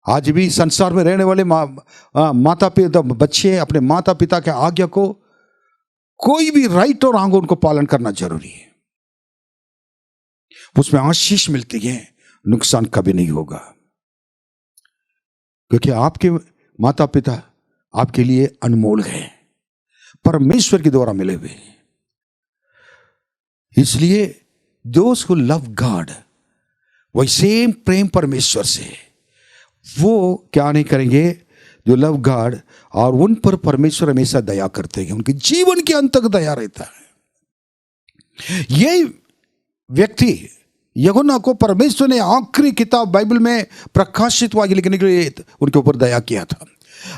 आज भी संसार में रहने वाले माता पिता बच्चे अपने माता पिता के आज्ञा को, कोई भी राइट और रॉन्ग, उनको पालन करना जरूरी है। उसमें आशीष मिलती है, नुकसान कभी नहीं होगा, क्योंकि आपके माता पिता आपके लिए अनमोल है, परमेश्वर के द्वारा मिले हुए। इसलिए दोस्त हु लव गॉड, वही सेम प्रेम परमेश्वर से, वो क्या नहीं करेंगे, जो लव गॉड, और उन पर परमेश्वर हमेशा दया करते हैं, उनके जीवन के अंत तक दया रहता है। ये व्यक्ति यूहन्ना को परमेश्वर ने आखिरी किताब बाइबल में प्रकाशित वाक्य लिखने के लिए उनके ऊपर दया किया था।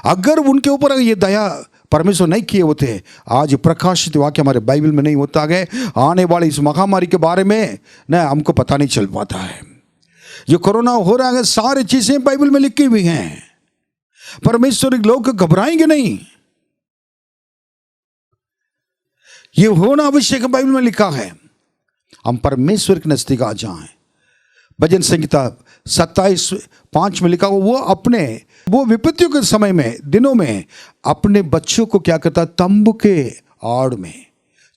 अगर उनके ऊपर ये दया परमेश्वर नहीं किए होते, आज प्रकाशित वाक्य हमारे बाइबल में नहीं होता है। आने वाली इस महामारी के बारे में न हमको पता नहीं चल पाता है। जो कोरोना हो रहा है, सारी चीजें बाइबल में लिखी हुई हैं। परमेश्वर लोग घबराएंगे नहीं, ये होना आवश्यक है, बाइबल में लिखा है। हम परमेश्वर के नजदीक आ जाएं। भजन संहिता 27:5 में लिखा हुआ, वो विपत्तियों के समय में, दिनों में अपने बच्चों को क्या करता, तंबू के आड़ में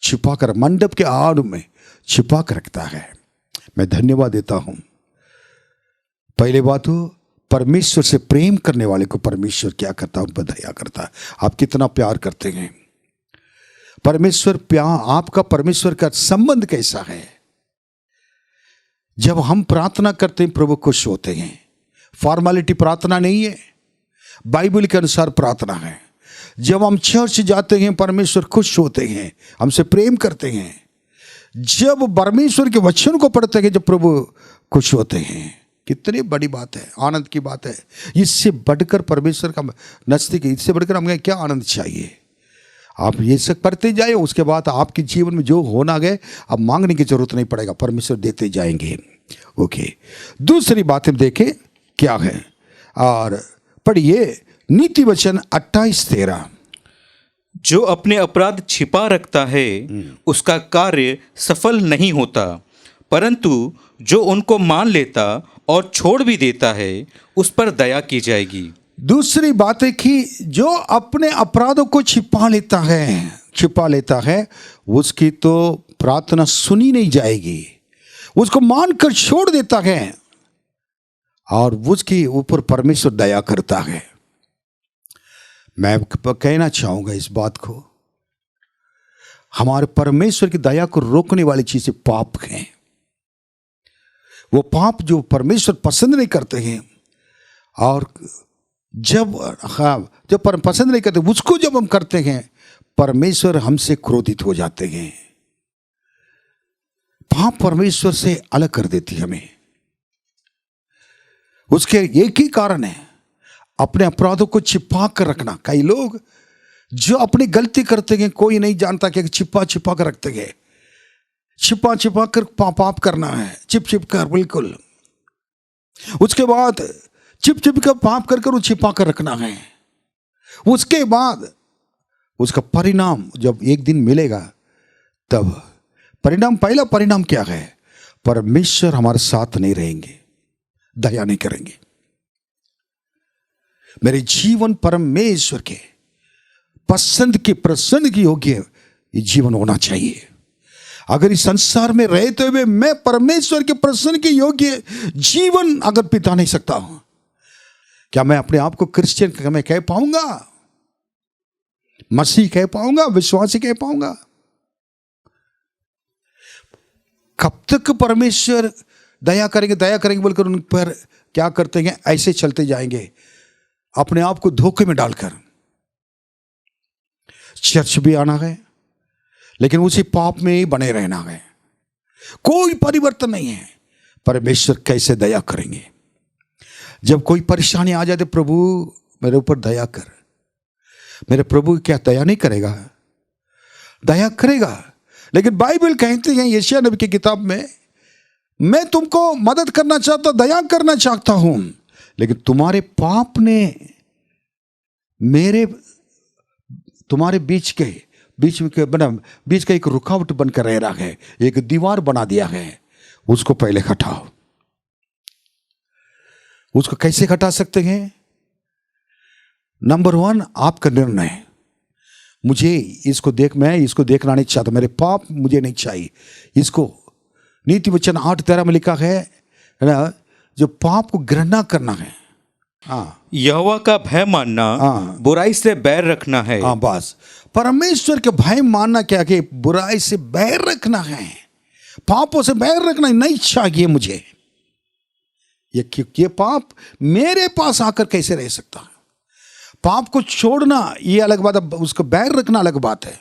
छिपा कर, मंडप के आड़ में छिपा कर रखता है। मैं धन्यवाद देता हूं। पहले बात हो, परमेश्वर से प्रेम करने वाले को परमेश्वर क्या करता है, उन पर दया करता है। आप कितना प्यार करते हैं, परमेश्वर प्यार, आपका परमेश्वर का संबंध कैसा है। जब हम प्रार्थना करते हैं, प्रभु खुश होते हैं। फॉर्मेलिटी प्रार्थना नहीं है, बाइबल के अनुसार प्रार्थना है। जब हम चर्च जाते हैं, परमेश्वर खुश होते हैं, हमसे प्रेम करते हैं। जब परमेश्वर के वचन को पढ़ते हैं, जब प्रभु खुश होते हैं। कितनी बड़ी बात है, आनंद की बात है। इससे बढ़कर परमेश्वर का नजदीक, इससे बढ़कर हमें क्या आनंद चाहिए। आप ये सब करते जाए, उसके बाद आपके जीवन में जो होना गए, अब मांगने की जरूरत नहीं पड़ेगा, परमेश्वर देते जाएंगे। ओके, दूसरी बात हम देखें क्या है, और पढ़िए नीति वचन 28:13। जो अपने अपराध छिपा रखता है, उसका कार्य सफल नहीं होता, परंतु जो उनको मान लेता और छोड़ भी देता है, उस पर दया की जाएगी। दूसरी बात है कि जो अपने अपराधों को छिपा लेता है, उसकी तो प्रार्थना सुनी नहीं जाएगी। उसको मानकर छोड़ देता है और उसके ऊपर परमेश्वर दया करता है। मैं कहना चाहूंगा इस बात को, हमारे परमेश्वर की दया को रोकने वाली चीजें पाप हैं। वो पाप जो परमेश्वर पसंद नहीं करते हैं, और जब पसंद नहीं करते, उसको जब हम करते हैं, परमेश्वर हमसे क्रोधित हो जाते हैं। पाप परमेश्वर से अलग कर देती है हमें। उसके एक ही कारण है, अपने अपराधों को छिपा कर रखना। कई लोग जो अपनी गलती करते हैं, कोई नहीं जानता कि छिपा कर रखते हैं। छिपा कर पाप करना है, छिप कर, बिल्कुल। उसके बाद छिप कर पाप कर वो छिपा कर रखना है। उसके बाद उसका परिणाम जब एक दिन मिलेगा, तब पहला परिणाम क्या है, परमेश्वर हमारे साथ नहीं रहेंगे, दया नहीं करेंगे। मेरे जीवन परमेश्वर के प्रसन्न की योग्य ये जीवन होना चाहिए। अगर इस संसार में रहते हुए मैं परमेश्वर के प्रसन्न के योग्य जीवन अगर बिता नहीं सकता हूं, क्या मैं अपने आप को क्रिश्चियन मैं कह पाऊंगा, मसीह कह पाऊंगा, विश्वासी कह पाऊंगा? कब तक परमेश्वर दया करेंगे बोलकर उन पर क्या करते हैं, ऐसे चलते जाएंगे अपने आप को धोखे में डालकर। चर्च भी आना है, लेकिन उसी पाप में ही बने रहना है, कोई परिवर्तन नहीं है। परमेश्वर कैसे दया करेंगे? जब कोई परेशानी आ जाए, प्रभु मेरे ऊपर दया कर। मेरे प्रभु क्या दया नहीं करेगा? दया करेगा। लेकिन बाइबल कहते हैं यशायाह नबी की किताब में मैं तुमको मदद करना चाहता, दया करना चाहता हूं, लेकिन तुम्हारे पाप ने तुम्हारे बीच का एक रुकावट बनकर रह रहा है, एक दीवार बना दिया है। उसको पहले हटाओ। उसको कैसे हटा सकते हैं? नंबर 1, आपका निर्णय। मैं इसको देखना नहीं चाहता, मेरे पाप मुझे नहीं चाहिए। इसको नीति वचन 8:13 में लिखा है ना, जो पाप को घृणा करना है। हाँ, यहोवा का भय मानना, बुराई से बैर रखना है। हाँ, बस परमेश्वर के भय मानना क्या कि बुराई से बैर रखना है, पापों से बैर रखना नहीं चाहिए मुझे। ये पाप मेरे पास आकर कैसे रह सकता है? पाप को छोड़ना ये अलग बात है, उसको बैर रखना अलग बात है।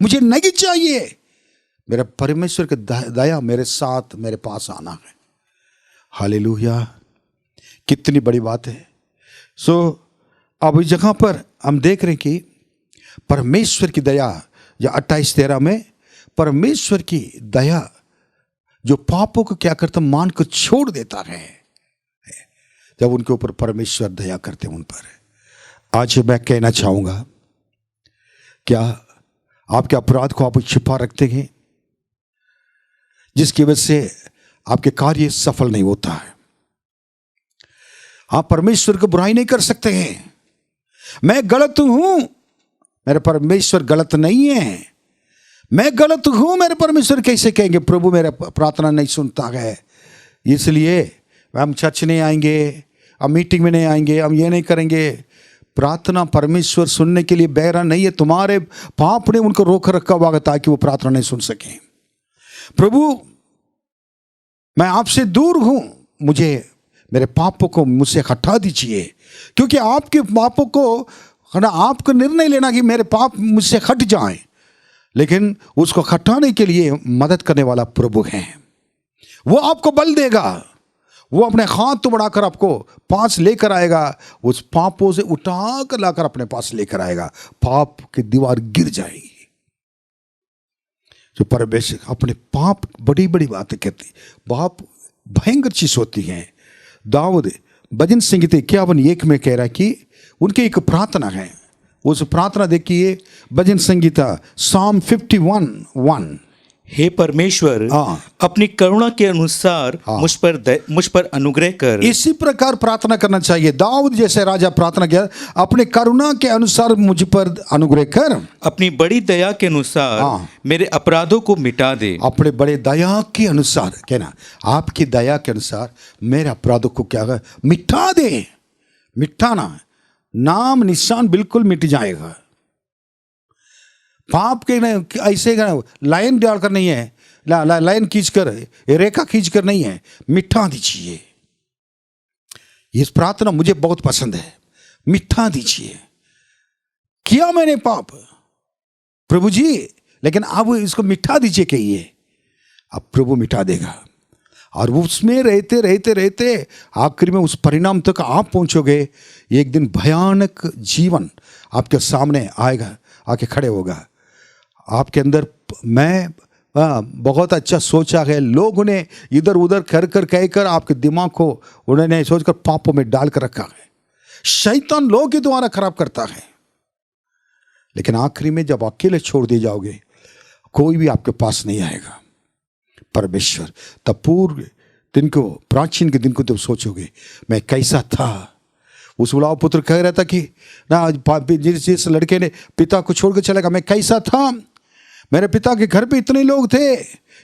मुझे नहीं चाहिए। मेरा परमेश्वर की दया मेरे साथ मेरे पास आना है। हालेलुया, कितनी बड़ी बात है। अब इस जगह पर हम देख रहे हैं कि परमेश्वर की दया, या 28:13 में परमेश्वर की दया जो पापों को क्या करता, मान को छोड़ देता है जब उनके ऊपर परमेश्वर दया करते हैं उन पर। आज मैं कहना चाहूंगा, क्या आपके अपराध को आप छिपा रखते हैं, जिसकी वजह से आपके कार्य सफल नहीं होता है? आप परमेश्वर को बुराई नहीं कर सकते हैं। मैं गलत हूं, मेरे परमेश्वर गलत नहीं है। मैं गलत हूं, मेरे परमेश्वर कैसे कहेंगे प्रभु मेरा प्रार्थना नहीं सुनता है, इसलिए हम चर्च नहीं आएंगे, हम मीटिंग में नहीं आएंगे, हम ये नहीं करेंगे। प्रार्थना परमेश्वर सुनने के लिए बहरा नहीं है, तुम्हारे पाप ने उनको रोक रखा हुआ ताकि वो प्रार्थना नहीं सुन सके। प्रभु मैं आपसे दूर हूं, मुझे मेरे पापों को मुझसे हटा दीजिए, क्योंकि आपके पापों को ना आपको निर्णय लेना कि मेरे पाप मुझसे हट जाएं, लेकिन उसको हटाने के लिए मदद करने वाला प्रभु है। वो आपको बल देगा, वो अपने हाथ बढ़ाकर आपको पास लेकर आएगा, उस पापों से उठाकर लाकर अपने पास लेकर आएगा। पाप की दीवार गिर जाएगी। जो परमेश्वर अपने पाप बड़ी बड़ी बातें कहती, पाप भयंकर चीज होती है। दाऊद भजन संगीत 51:1 में कह रहा है कि उनकी एक प्रार्थना है, उस प्रार्थना देखिए, भजन संगीता Psalm 51:1। हे परमेश्वर, अपनी करुणा के अनुसार मुझ पर अनुग्रह कर। इसी प्रकार प्रार्थना करना चाहिए। दाऊद जैसे राजा प्रार्थना किया, अपने करुणा के अनुसार मुझ पर अनुग्रह कर, अपनी बड़ी दया के अनुसार मेरे अपराधों को मिटा दे। अपने बड़े दया के अनुसार, कहना आपकी दया के अनुसार मेरे अपराधों को क्या कर, मिटा दे। मिटाना, नाम निशान बिल्कुल मिट जाएगा। पाप के ऐसे लाइन डालकर नहीं है, लाइन खींचकर, रेखा खींचकर नहीं है, मिटा दीजिए। ये प्रार्थना मुझे बहुत पसंद है। मिटा दीजिए। किया मैंने पाप प्रभु जी, लेकिन अब इसको मिटा दीजिए कहिए, अब प्रभु मिटा देगा। और उसमें रहते रहते रहते आखिर में उस परिणाम तक आप पहुंचोगे। एक दिन भयानक जीवन आपके सामने आएगा, आके खड़े होगा आपके अंदर। मैं बहुत अच्छा सोचा है, लोगों ने इधर उधर कर कर कहकर आपके दिमाग को उन्होंने सोचकर पापों में डाल कर रखा है। शैतान लोगों के द्वारा खराब करता है, लेकिन आखिरी में जब अकेले छोड़ दिए जाओगे, कोई भी आपके पास नहीं आएगा। परमेश्वर तब पूर्व दिन को, प्राचीन के दिन को जब सोचोगे मैं कैसा था। उस बुलाव पुत्र कह रहा था कि ना, जिस लड़के ने पिता को छोड़कर चला गया, मैं कैसा था। मेरे पिता के घर पे इतने लोग थे,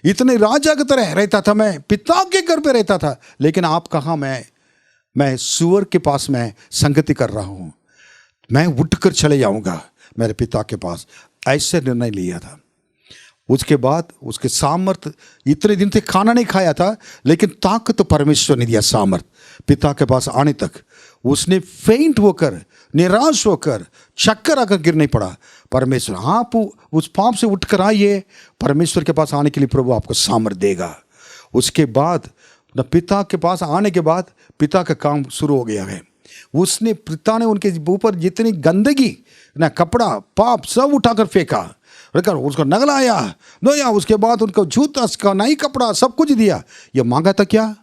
इतने राजा की तरह रहता था, मैं पिता के घर पे रहता था, लेकिन आप कहाँ, मैं सुअर के पास मैं संगति कर रहा हूँ, मैं उठकर चले जाऊँगा मेरे पिता के पास। ऐसे निर्णय लिया था। उसके बाद उसके सामर्थ, इतने दिन से खाना नहीं खाया था, लेकिन ताकत तो परमेश्वर ने दिया, सामर्थ पिता के पास आने तक। उसने फेंट होकर, निराश होकर, चक्कर आकर गिर नहीं पड़ा। परमेश्वर, आप उस पाप से उठकर आइए, परमेश्वर के पास आने के लिए प्रभु आपको सामर्थ देगा। उसके बाद न पिता के पास आने के बाद पिता का काम शुरू हो गया है। पिता ने उनके ऊपर जितनी गंदगी, ना कपड़ा, पाप सब उठाकर फेंका। उसको नगलाया धोया, उसके बाद उनको जूता, उसका नई कपड़ा सब कुछ दिया। ये मांगा था क्या?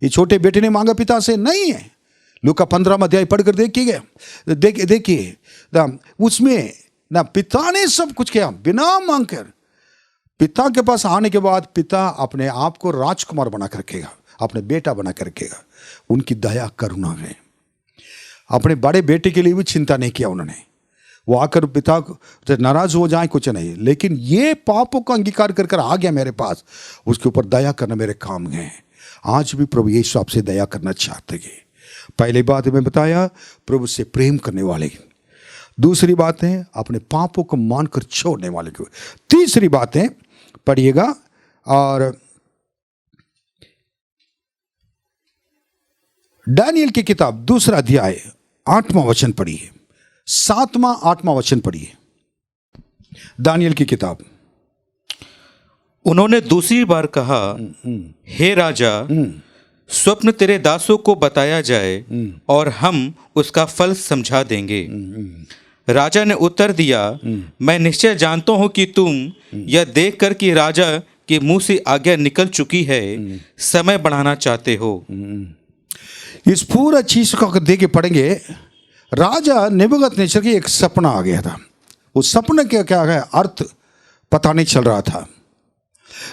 ये छोटे बेटे ने मांगा पिता से? नहीं है। लूका 15 अध्याय पढ़कर देखिए उसमें ना पिता ने सब कुछ किया बिना मांगकर। पिता के पास आने के बाद पिता अपने आप को राजकुमार बना कर रखेगा, अपने बेटा बना कर रखेगा। उनकी दया करुणा है। अपने बड़े बेटे के लिए भी चिंता नहीं किया उन्होंने। वो आकर पिता को नाराज हो जाए कुछ नहीं, लेकिन ये पापों का अंगीकार कर कर आ गया मेरे पास, उसके ऊपर दया करना मेरे काम है। आज भी प्रभु यीशु आपसे दया करना चाहते हैं। पहली बात मैं बताया, प्रभु से प्रेम करने वाले। दूसरी बात है अपने पापों को मानकर छोड़ने वाले को। तीसरी बात है, पढ़िएगा और दानियल की किताब 2 अध्याय 8वां वचन पढ़िए, 7वां 8वां वचन पढ़िए। दानियल की किताब। उन्होंने दूसरी बार कहा, हे राजा, स्वप्न तेरे दासों को बताया जाए और हम उसका फल समझा देंगे। राजा ने उत्तर दिया, मैं निश्चय जानता हूं कि तुम यह देखकर कि राजा के मुंह से आज्ञा निकल चुकी है, समय बढ़ाना चाहते हो। इस पूरा चीज को देख के पढ़ेंगे। राजा नेबूकदनेस्सर की एक सपना आ गया था। उस सपने का क्या है अर्थ पता नहीं चल रहा था।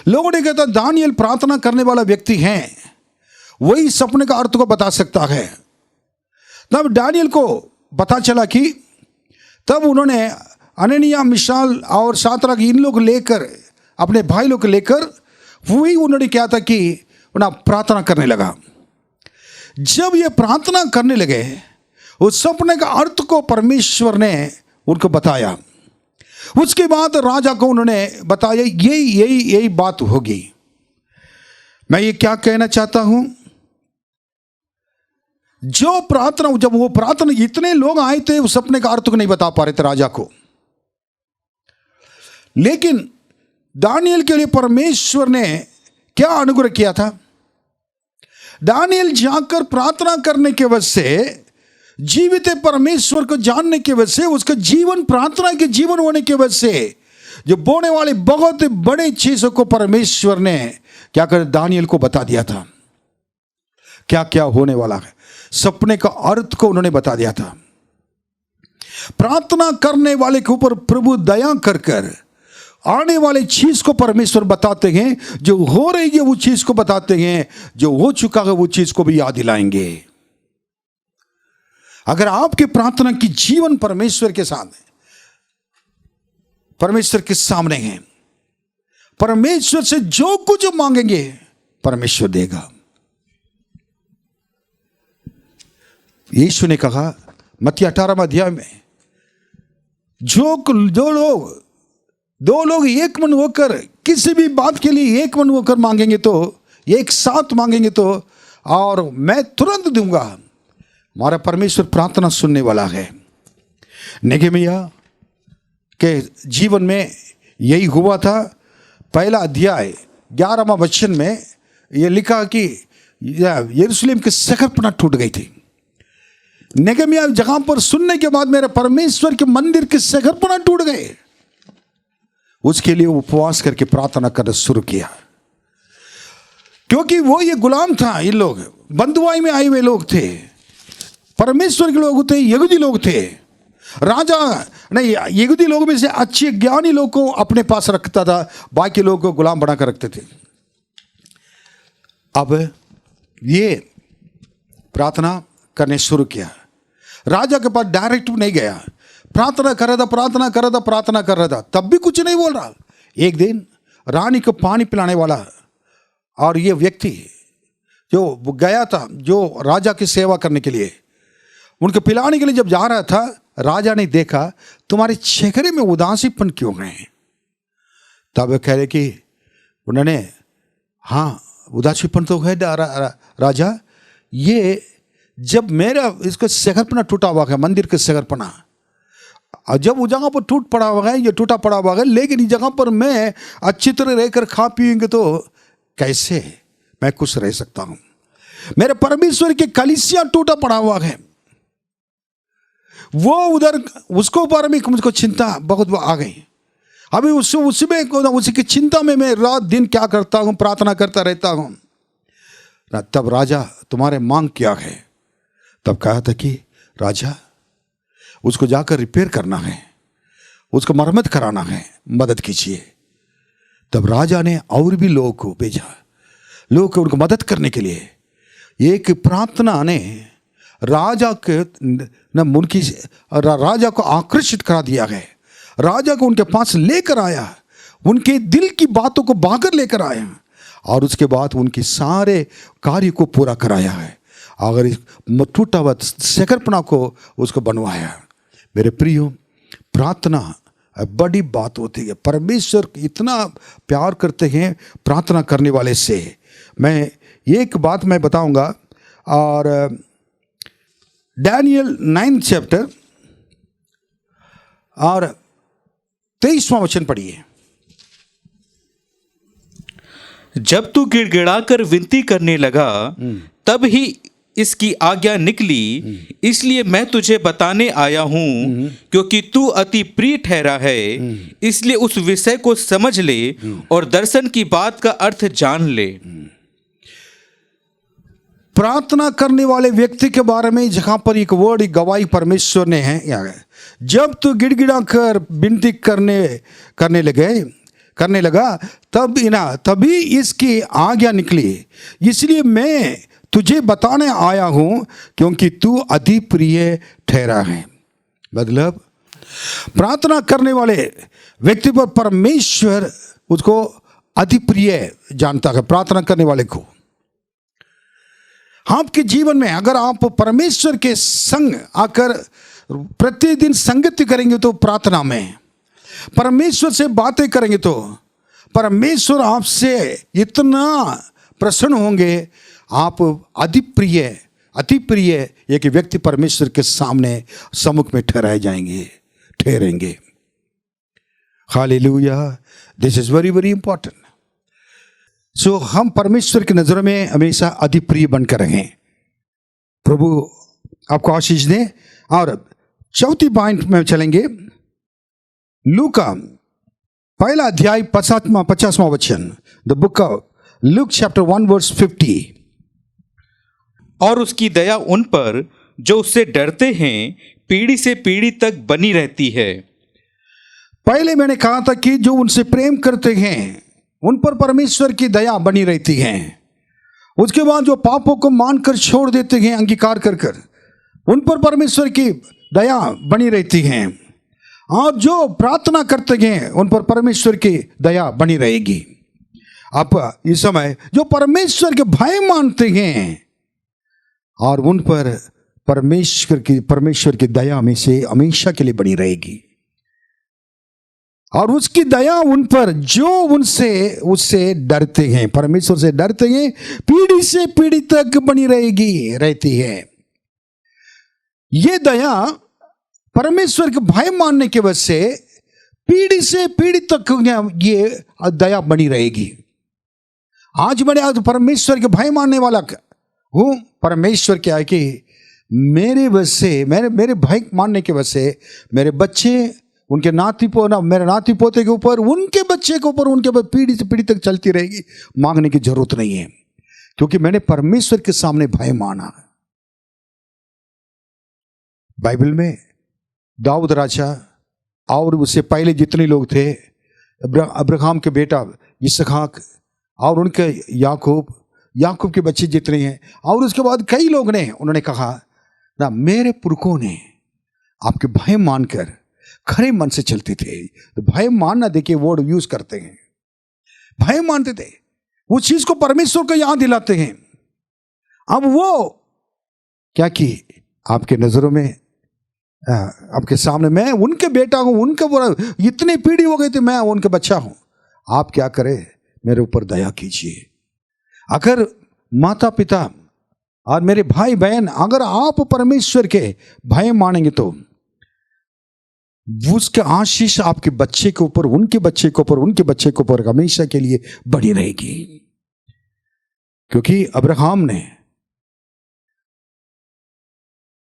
लोगों ने कहता दानियल प्रार्थना करने वाला व्यक्ति है, वही सपने का अर्थ को बता सकता है। तब दानियल को पता चला कि तब उन्होंने अननिया, मिशाल और शाद्रक इन लोग लेकर, अपने भाई लोग लेकर वही उन्होंने क्या था कि प्रार्थना करने लगा। जब ये प्रार्थना करने लगे, उस सपने का अर्थ को परमेश्वर ने उनको बताया। उसके बाद राजा को उन्होंने बताया यही बात होगी। मैं ये क्या कहना चाहता हूं, जो प्रार्थना, जब वो प्रार्थना, इतने लोग आए थे उस सपने का अर्थ को नहीं बता पा रहे थे राजा को, लेकिन दानियल के लिए परमेश्वर ने क्या अनुग्रह किया था। दानियल जाकर प्रार्थना करने के वजह से, जीवित परमेश्वर को जानने की वजह से, उसका जीवन प्रार्थना के जीवन होने की वजह से, जो बोने वाले बहुत बड़े चीजों को परमेश्वर ने क्या कर दानियल को बता दिया था। क्या क्या होने वाला है, सपने का अर्थ को उन्होंने बता दिया था। प्रार्थना करने वाले के ऊपर प्रभु दया कर कर आने वाले चीज को परमेश्वर बताते हैं। जो हो रही है वो चीज को बताते हैं, जो हो चुका है वो चीज को भी याद दिलाएंगे। अगर आपके प्रार्थना की जीवन परमेश्वर के साथ है, परमेश्वर के सामने है, परमेश्वर से जो कुछ मांगेंगे परमेश्वर देगा। यीशु ने कहा मत्ती 18 अध्याय में, दो लोग एक मन होकर किसी भी बात के लिए एक मन होकर मांगेंगे तो, एक साथ मांगेंगे तो, और मैं तुरंत दूंगा। हमारा परमेश्वर प्रार्थना सुनने वाला है। नेगेमिया के जीवन में यही हुआ था। पहला अध्याय 11वां वचन में यह लिखा कि यरूशलेम की शहरपनाह टूट गई थी। नेगेमिया जगह पर सुनने के बाद मेरे परमेश्वर के मंदिर के शहरपनाह टूट गए। उसके लिए उपवास करके प्रार्थना करना शुरू किया, क्योंकि वो ये गुलाम था। इन लोग बंधुआई में आए हुए लोग थे, परमेश्वर के लोग थे, यहूदी लोग थे। राजा नहीं, यहूदी लोग में से अच्छे ज्ञानी लोग को अपने पास रखता था, बाकी लोग को गुलाम बनाकर रखते थे। अब ये प्रार्थना करने शुरू किया। राजा के पास डायरेक्ट नहीं गया, प्रार्थना कर रहा था, तब भी कुछ नहीं बोल रहा। एक दिन रानी को पानी पिलाने वाला और ये व्यक्ति जो गया था, जो राजा की सेवा करने के लिए, उनको पिलाने के लिए जब जा रहा था, राजा ने देखा तुम्हारे चेहरे में उदासीपन क्यों है। तब कह रहे कि उन्होंने, हाँ उदासीपन तो है राजा, ये जब मेरा इसका शहरपनाह टूटा हुआ है, मंदिर के शहरपनाह, और जब उस जगह पर टूट पड़ा हुआ है, ये टूटा पड़ा हुआ है, लेकिन इस जगह पर मैं अच्छी तरह रहकर खा पिएंगे तो कैसे मैं खुश रह सकता हूं। मेरे परमेश्वर की कलीसिया टूटा पड़ा हुआ है, वो उधर उसको ऊपर में मुझको चिंता बहुत आ गई। अभी उसमें उसी की चिंता में मैं रात दिन क्या करता हूँ, प्रार्थना करता रहता हूँ। तब राजा तुम्हारे मांग क्या है? तब कहा था कि राजा उसको जाकर रिपेयर करना है, उसको मरम्मत कराना है, मदद कीजिए। तब राजा ने और भी लोगों को भेजा, लोग उनको मदद करने के लिए। एक प्रार्थना ने राजा के उनकी राजा को आकर्षित करा दिया है, राजा को उनके पास लेकर आया, उनके दिल की बातों को बाहर लेकर आया और उसके बाद उनके सारे कार्य को पूरा कराया है। अगर इस टूटा हुआ शकरपना को उसको बनवाया। मेरे प्रियो, प्रार्थना बड़ी बात होती है। परमेश्वर इतना प्यार करते हैं प्रार्थना करने वाले से। मैं एक बात मैं बताऊंगा, और डैनियल 9 चैप्टर और 23वां वचन पढ़िए। जब तू गिड़गिड़ाकर विनती करने लगा तब ही इसकी आज्ञा निकली, इसलिए मैं तुझे बताने आया हूं, क्योंकि तू अति प्रिय ठहरा है। इसलिए उस विषय को समझ ले और दर्शन की बात का अर्थ जान ले। प्रार्थना करने वाले व्यक्ति के बारे में जहां पर एक वर्ड, एक गवाही परमेश्वर ने है यहाँ, जब तू गिड़गिड़ा कर विनती करने लगा तभी इसकी आज्ञा निकली, इसलिए मैं तुझे बताने आया हूं, क्योंकि तू अति प्रिय ठहरा है। मतलब प्रार्थना करने वाले व्यक्ति पर परमेश्वर उसको अति प्रिय जानता है। प्रार्थना करने वाले को आपके जीवन में अगर आप परमेश्वर के संग आकर प्रतिदिन संगति करेंगे तो प्रार्थना में परमेश्वर से बातें करेंगे तो परमेश्वर आपसे इतना प्रसन्न होंगे। आप अति प्रिय एक व्यक्ति परमेश्वर के सामने सम्मुख में ठहरेंगे। Hallelujah, this is very very important. So हम परमेश्वर की नजरों में हमेशा अति प्रिय बनकर रहें। प्रभु आपको आशीष दे। और चौथी पॉइंट में चलेंगे, लूका पहला अध्याय 50वां वचन, the book of Luke chapter 1 verse 50। और उसकी दया उन पर जो उससे डरते हैं पीढ़ी से पीढ़ी तक बनी रहती है। पहले मैंने कहा था कि जो उनसे प्रेम करते हैं उन पर परमेश्वर की दया बनी रहती है। उसके बाद जो पापों को मानकर छोड़ देते हैं, अंगीकार कर उन पर परमेश्वर की दया बनी रहती है। और जो प्रार्थना करते हैं उन पर परमेश्वर की दया बनी रहेगी। आप इस समय जो परमेश्वर के भय मानते हैं और उन पर परमेश्वर की दया में से हमेशा के लिए बनी रहेगी। और उसकी दया उन पर जो उससे डरते हैं, परमेश्वर से डरते हैं, पीढ़ी से पीढ़ी तक बनी रहती है। ये दया परमेश्वर के भय मानने की वजह से पीढ़ी से पीढ़ी तक ये दया बनी रहेगी। आज परमेश्वर के भय मानने वाला हूँ। परमेश्वर क्या है कि मेरे वजह से, मेरे भय मानने की वजह से मेरे बच्चे, उनके मेरे नाती पोते के ऊपर, उनके बच्चे के ऊपर, उनके पीढ़ी से पीढ़ी तक चलती रहेगी। मांगने की जरूरत नहीं है, क्योंकि मैंने परमेश्वर के सामने भय माना। बाइबल में दाऊद राजा और उससे पहले जितने लोग थे, अब्राहम के बेटा इसहाक और उनके याकूब के बच्चे जितने हैं, और उसके बाद कई लोग ने उन्होंने कहा ना, मेरे पुरखों ने आपके भय मानकर खरे मन से चलते थे। तो भय मानना, देखिए वर्ड यूज करते हैं, भय मानते थे, उस चीज को परमेश्वर को याद दिलाते हैं। अब वो क्या कि आपके नजरों में, आपके सामने मैं उनके बेटा हूं, उनके इतनी पीढ़ी हो गई थी, मैं उनके बच्चा हूं। आप क्या करें, मेरे ऊपर दया कीजिए। अगर माता पिता और मेरे भाई बहन, अगर आप परमेश्वर के भय मानेंगे तो उसका आशीष आपके बच्चे के ऊपर, उनके बच्चे के ऊपर, उनके बच्चे के ऊपर हमेशा के लिए बनी रहेगी। क्योंकि अब्राहम ने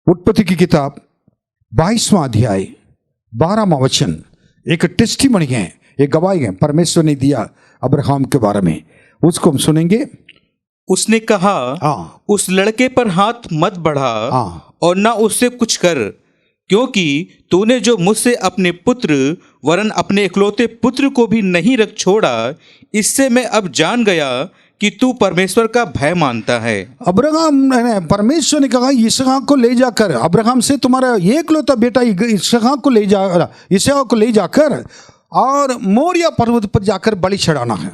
उत्पत्ति की किताब 22वां अध्याय 12वां वचन एक टेस्टिमनी है, एक गवाही है परमेश्वर ने दिया अब्राहम के बारे में, उसको हम सुनेंगे। उसने कहा, हाँ उस लड़के पर हाथ मत बढ़ा हाँ और ना उससे कुछ कर, क्योंकि तूने जो मुझसे अपने पुत्र वरन अपने इकलौते पुत्र को भी नहीं रख छोड़ा, इससे मैं अब जान गया कि तू परमेश्वर का भय मानता है। अब्राहम ने, परमेश्वर ने कहा इसहाक को ले जाकर, अब्राहम से तुम्हारा एकलौता बेटा इसहाक को ले जाकर और मोरिया पर्वत पर जाकर बलि चढ़ाना है।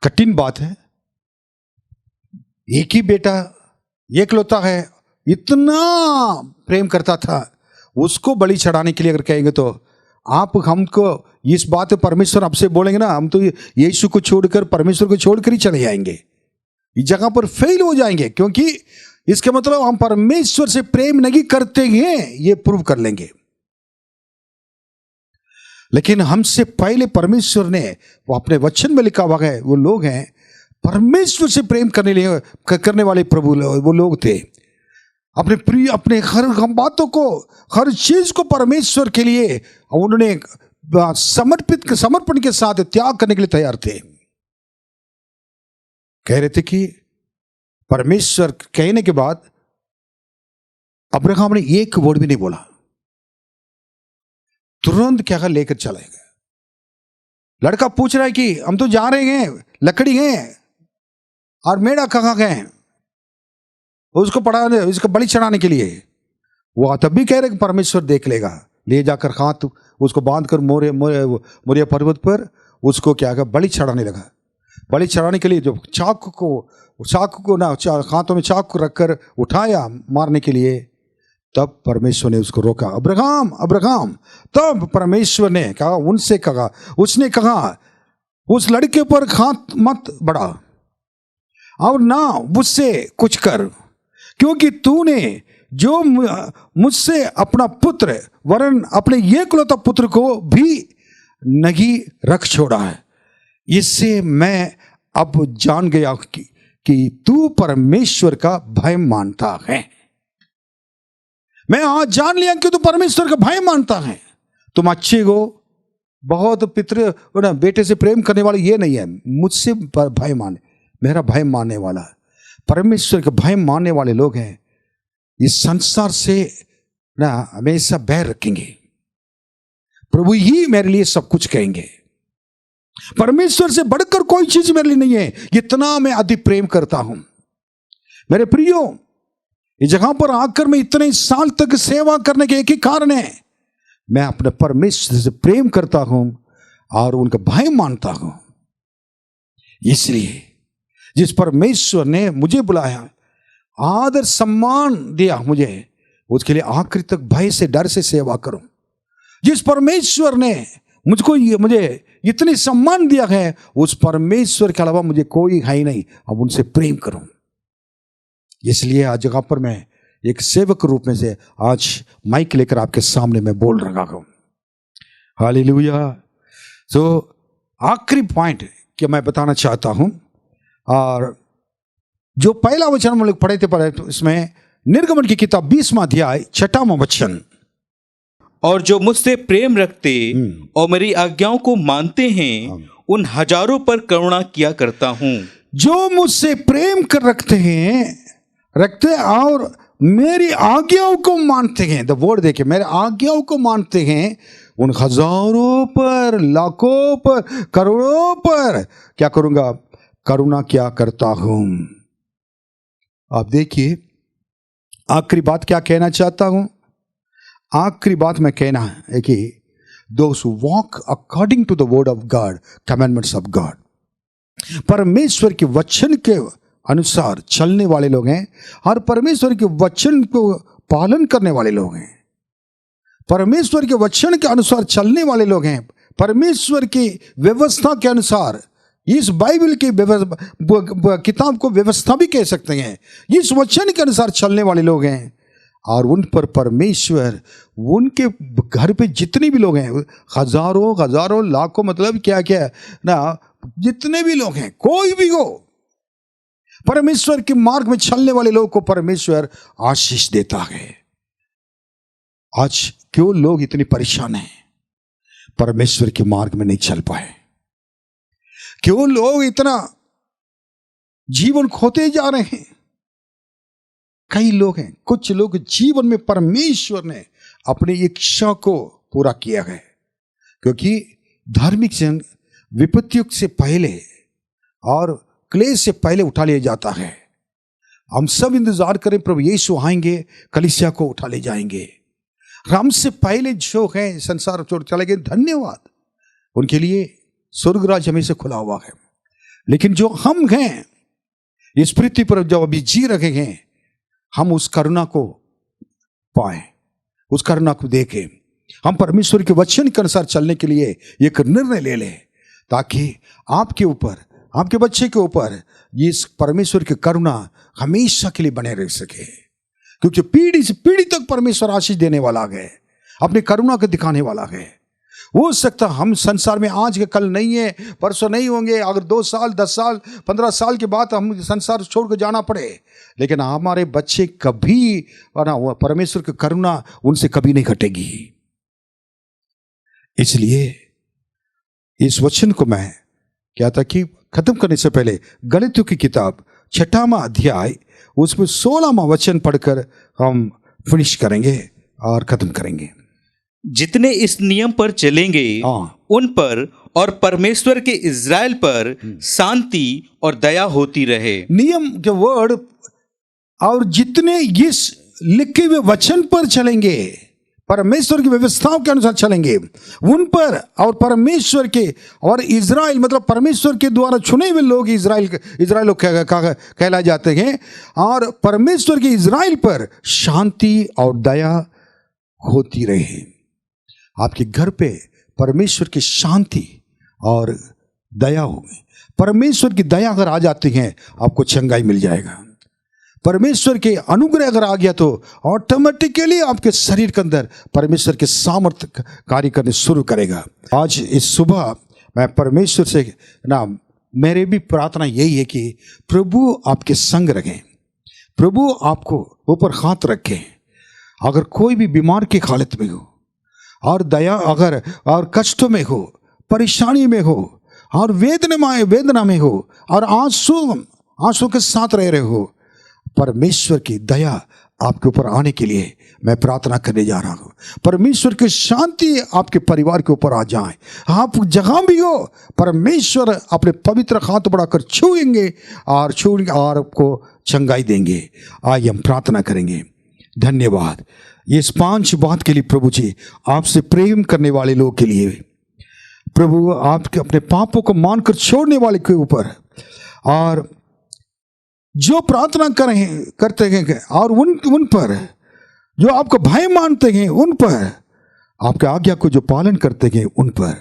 कठिन बात है, एक ही बेटा एकलौता है, इतना प्रेम करता था, उसको बलि चढ़ाने के लिए अगर कहेंगे तो आप हमको इस बात पे परमेश्वर आपसे बोलेंगे ना, हम तो यीशु को छोड़कर परमेश्वर को छोड़कर ही चले जाएंगे, इस जगह पर फेल हो जाएंगे, क्योंकि इसके मतलब हम परमेश्वर से प्रेम नहीं करते हैं, ये प्रूव कर लेंगे। लेकिन हमसे पहले परमेश्वर ने, वो अपने वचन में लिखा हुआ है, वो लोग हैं परमेश्वर से प्रेम करने वाले प्रभु, वो लोग थे अपने प्रिय, अपने हर बातों को, हर चीज को परमेश्वर के लिए उन्होंने समर्पण के साथ त्याग करने के लिए तैयार थे। कह रहे थे कि परमेश्वर कहने के बाद अब्राहम ने एक वर्ड भी नहीं बोला, तुरंत क्या लेकर चला गया। लड़का पूछ रहा है कि हम तो जा रहे हैं, लकड़ी हैं और मेढ़ा कहाँ गए, उसको पढ़ाने, उसको बलि चढ़ाने के लिए। वो तब भी कह रहे कि परमेश्वर देख लेगा। ले जाकर हाथ उसको बांध कर मोरिया पर्वत पर उसको क्या कहा, बलि चढ़ाने लगा। बलि चढ़ाने के लिए जो चाकू को ना हाथों में चाकू रखकर उठाया मारने के लिए, तब परमेश्वर ने उसको रोका। अब्राहम अब्राहम, तब परमेश्वर ने कहा, उनसे कहा, उसने कहा उस लड़के पर हाथ मत बढ़ा और ना मुझसे कुछ कर, क्योंकि तूने जो मुझसे अपना पुत्र वरन अपने एकलौता पुत्र को भी नहीं रख छोड़ा है। इससे मैं अब जान गया कि तू परमेश्वर का भय मानता है। मैं आज जान लिया कि तू परमेश्वर का भय मानता है। तुम अच्छे हो, बहुत पितृ बेटे से प्रेम करने वाले ये नहीं है, मुझसे भय माने, मेरा भय मानने वाला, परमेश्वर का भय मानने वाले लोग हैं, इस संसार से ना हमेशा बैर रखेंगे। प्रभु ही मेरे लिए सब कुछ कहेंगे, परमेश्वर से बढ़कर कोई चीज मेरे लिए नहीं है, इतना मैं अधिक प्रेम करता हूं। मेरे प्रियो, इस जगह पर आकर मैं इतने साल तक सेवा करने के एक ही कारण है, मैं अपने परमेश्वर से प्रेम करता हूं और उनका भय मानता हूं। इसलिए जिस परमेश्वर ने मुझे बुलाया, आदर सम्मान दिया मुझे, उसके लिए आखिर तक भय से, डर से सेवा करूं। जिस परमेश्वर ने मुझे इतनी सम्मान दिया है, उस परमेश्वर के अलावा मुझे कोई है ही नहीं, अब उनसे प्रेम करूं। इसलिए आज जगह पर मैं एक सेवक रूप में से आज माइक लेकर आपके सामने मैं बोल रहा हूं। हालेलुया। तो आखिरी पॉइंट कि मैं बताना चाहता हूं, और जो पहला वचन हम लोग पढ़े थे तो इसमें निर्गमन की किताब 20वां अध्याय 6वां वचन, और जो मुझसे प्रेम रखते और मेरी आज्ञाओं को मानते हैं, उन हजारों पर करुणा किया करता हूं। जो मुझसे प्रेम कर रखते और मेरी आज्ञाओं को मानते हैं, द वर्ड देखिए, मेरे आज्ञाओं को मानते हैं, उन हजारों पर, लाखों पर, करोड़ों पर क्या करूंगा, करुणा क्या करता हूं। आप देखिए, आखिरी बात क्या कहना चाहता हूं, आखिरी बात मैं कहना है कि those who walk according to the word of God, commandments of God, परमेश्वर के वचन के अनुसार चलने वाले लोग हैं और परमेश्वर के वचन को पालन करने वाले लोग हैं, परमेश्वर के वचन के अनुसार चलने वाले लोग हैं, परमेश्वर की व्यवस्था के अनुसार, इस बाइबल की किताब को व्यवस्था भी कह सकते हैं, इस वचन के अनुसार चलने वाले लोग हैं। और उन पर परमेश्वर, उनके घर पे जितने भी लोग हैं, हजारों लाखों, मतलब क्या क्या ना, जितने भी लोग हैं, कोई भी हो, परमेश्वर के मार्ग में चलने वाले लोगों को परमेश्वर आशीष देता है। आज क्यों लोग इतने परेशान हैं, परमेश्वर के मार्ग में नहीं चल पाए? क्यों लोग इतना जीवन खोते जा रहे हैं? कई लोग हैं, कुछ लोग जीवन में परमेश्वर ने अपनी इच्छा को पूरा किया है, क्योंकि धार्मिक जन विपत्तियों से पहले और क्लेश से पहले उठा लिया जाता है। हम सब इंतजार करें, प्रभु यीशु आएंगे, कलीसिया को उठा ले जाएंगे। हमसे पहले जो है संसार छोड़ चले गए, धन्यवाद उनके लिए, स्वर्ग राज्य हमेशा खुला हुआ है। लेकिन जो हम हैं इस पृथ्वी पर जो अभी जी रहे हैं, हम उस करुणा को पाए, उस करुणा को देखें। हम परमेश्वर के वचन के अनुसार चलने के लिए एक निर्णय ले लें, ताकि आपके ऊपर, आपके बच्चे के ऊपर इस परमेश्वर की करुणा हमेशा के लिए बने रह सके। क्योंकि पीढ़ी से पीढ़ी तक परमेश्वर आशीष देने वाला है, अपनी करुणा को दिखाने वाला है। हो सकता हम संसार में आज के कल नहीं है, परसों नहीं होंगे, अगर 2 साल 10 साल 15 साल के बाद हम संसार छोड़कर जाना पड़े, लेकिन हमारे बच्चे कभी परमेश्वर की करुणा उनसे कभी नहीं घटेगी। इसलिए इस वचन को मैं क्या था कि खत्म करने से पहले गलातियों की किताब 6वां अध्याय उसमें 16वां वचन पढ़कर हम फिनिश करेंगे और खत्म करेंगे। जितने इस नियम पर चलेंगे उन पर और परमेश्वर के इज़राइल पर शांति और दया होती रहे। नियम के वर्ड, और जितने इस लिखे हुए वचन पर चलेंगे, परमेश्वर की व्यवस्थाओं के अनुसार चलेंगे, उन पर और परमेश्वर के और इज़राइल मतलब परमेश्वर के द्वारा चुने हुए लोग इज़राइल लोग कहलाए जाते हैं, और परमेश्वर के इज़राइल पर शांति और दया होती रहे। आपके घर पे परमेश्वर की शांति और दया होगी। परमेश्वर की दया अगर आ जाती है, आपको चंगाई मिल जाएगा। परमेश्वर के अनुग्रह अगर आ गया तो ऑटोमेटिकली आपके शरीर के अंदर परमेश्वर के सामर्थ्य कार्य करने शुरू करेगा। आज इस सुबह मैं परमेश्वर से मेरी भी प्रार्थना यही है कि प्रभु आपके संग रखें, प्रभु आपको ऊपर हाथ रखें। अगर कोई भी बीमार की हालत में हो और दया अगर और कष्टों में हो, परेशानी में हो और वेदना में हो और आंसू के साथ रह रहे हो, परमेश्वर की दया आपके ऊपर आने के लिए मैं प्रार्थना करने जा रहा हूँ। परमेश्वर की शांति आपके परिवार के ऊपर आ जाए। आप जहाँ भी हो, परमेश्वर अपने पवित्र हाथ बढ़ाकर छूएंगे और आपको चंगाई देंगे। आइए हम प्रार्थना करेंगे। धन्यवाद इस 5 बात के लिए प्रभु जी, आपसे प्रेम करने वाले लोग के लिए प्रभु, आपके अपने पापों को मानकर छोड़ने वाले के ऊपर, और जो प्रार्थना करते हैं और उन पर जो आपको भय मानते हैं, उन पर आपके आज्ञा को जो पालन करते हैं, उन पर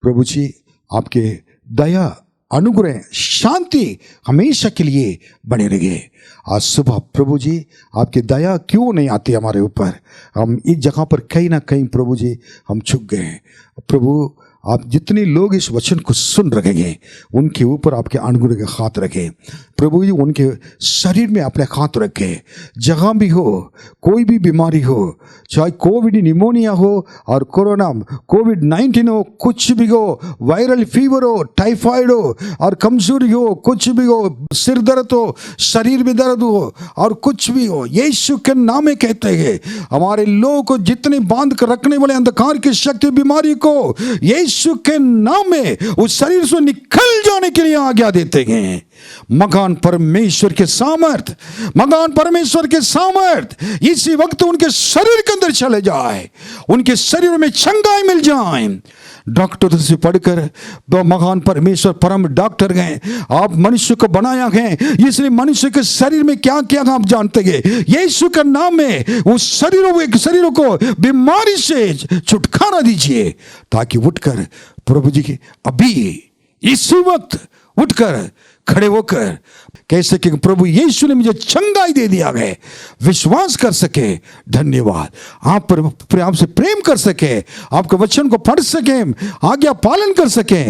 प्रभु जी आपके दया अनुग्रह शांति हमेशा के लिए बने रहे। आज सुबह प्रभु जी आपकी दया क्यों नहीं आती हमारे ऊपर? हम इस जगह पर कहीं ना कहीं प्रभु जी हम चूक गए। प्रभु आप जितने लोग इस वचन को सुन रहे हैं, उनके ऊपर आपके अनुग्रह के हाथ रखें प्रभु जी, उनके शरीर में अपने हाथ रखें। जहाँ भी हो, कोई भी बीमारी हो, चाहे कोविड निमोनिया हो और कोरोना कोविड-19 हो, कुछ भी हो, वायरल फीवर हो, टाइफाइड हो और कमजोरी हो, कुछ भी हो, सिर दर्द हो, शरीर में दर्द हो और कुछ भी हो, यीशु के नाम में कहते हैं हमारे लोगों को जितने बांध कर रखने वाले अंधकार की शक्ति बीमारी को यीशु के नाम में उस शरीर से निकल जाने के लिए आज्ञा देते हैं। मकान परमेश्वर के सामर्थ, मकान परमेश्वर के सामर्थ इसी वक्त उनके शरीर के अंदर चले जाए, उनके शरीर में चंगाई मिल जाए। डॉक्टर से पढ़कर महान परमेश्वर परम डॉक्टर गए, आप मनुष्य को बनाया है, इसलिए मनुष्य के शरीर में क्या क्या आप जानते हैं। यीशु के नाम में उस शरीरों को बीमारी से छुटकारा दीजिए, ताकि उठकर प्रभु जी के अभी इसी वक्त उठकर खड़े होकर कह सके कि प्रभु यीशु ने मुझे चंगाई दे दिया है, विश्वास कर सके। धन्यवाद। आप पर आपसे प्रेम कर सके, आपके वचन को पढ़ सके, आज्ञा पालन कर सके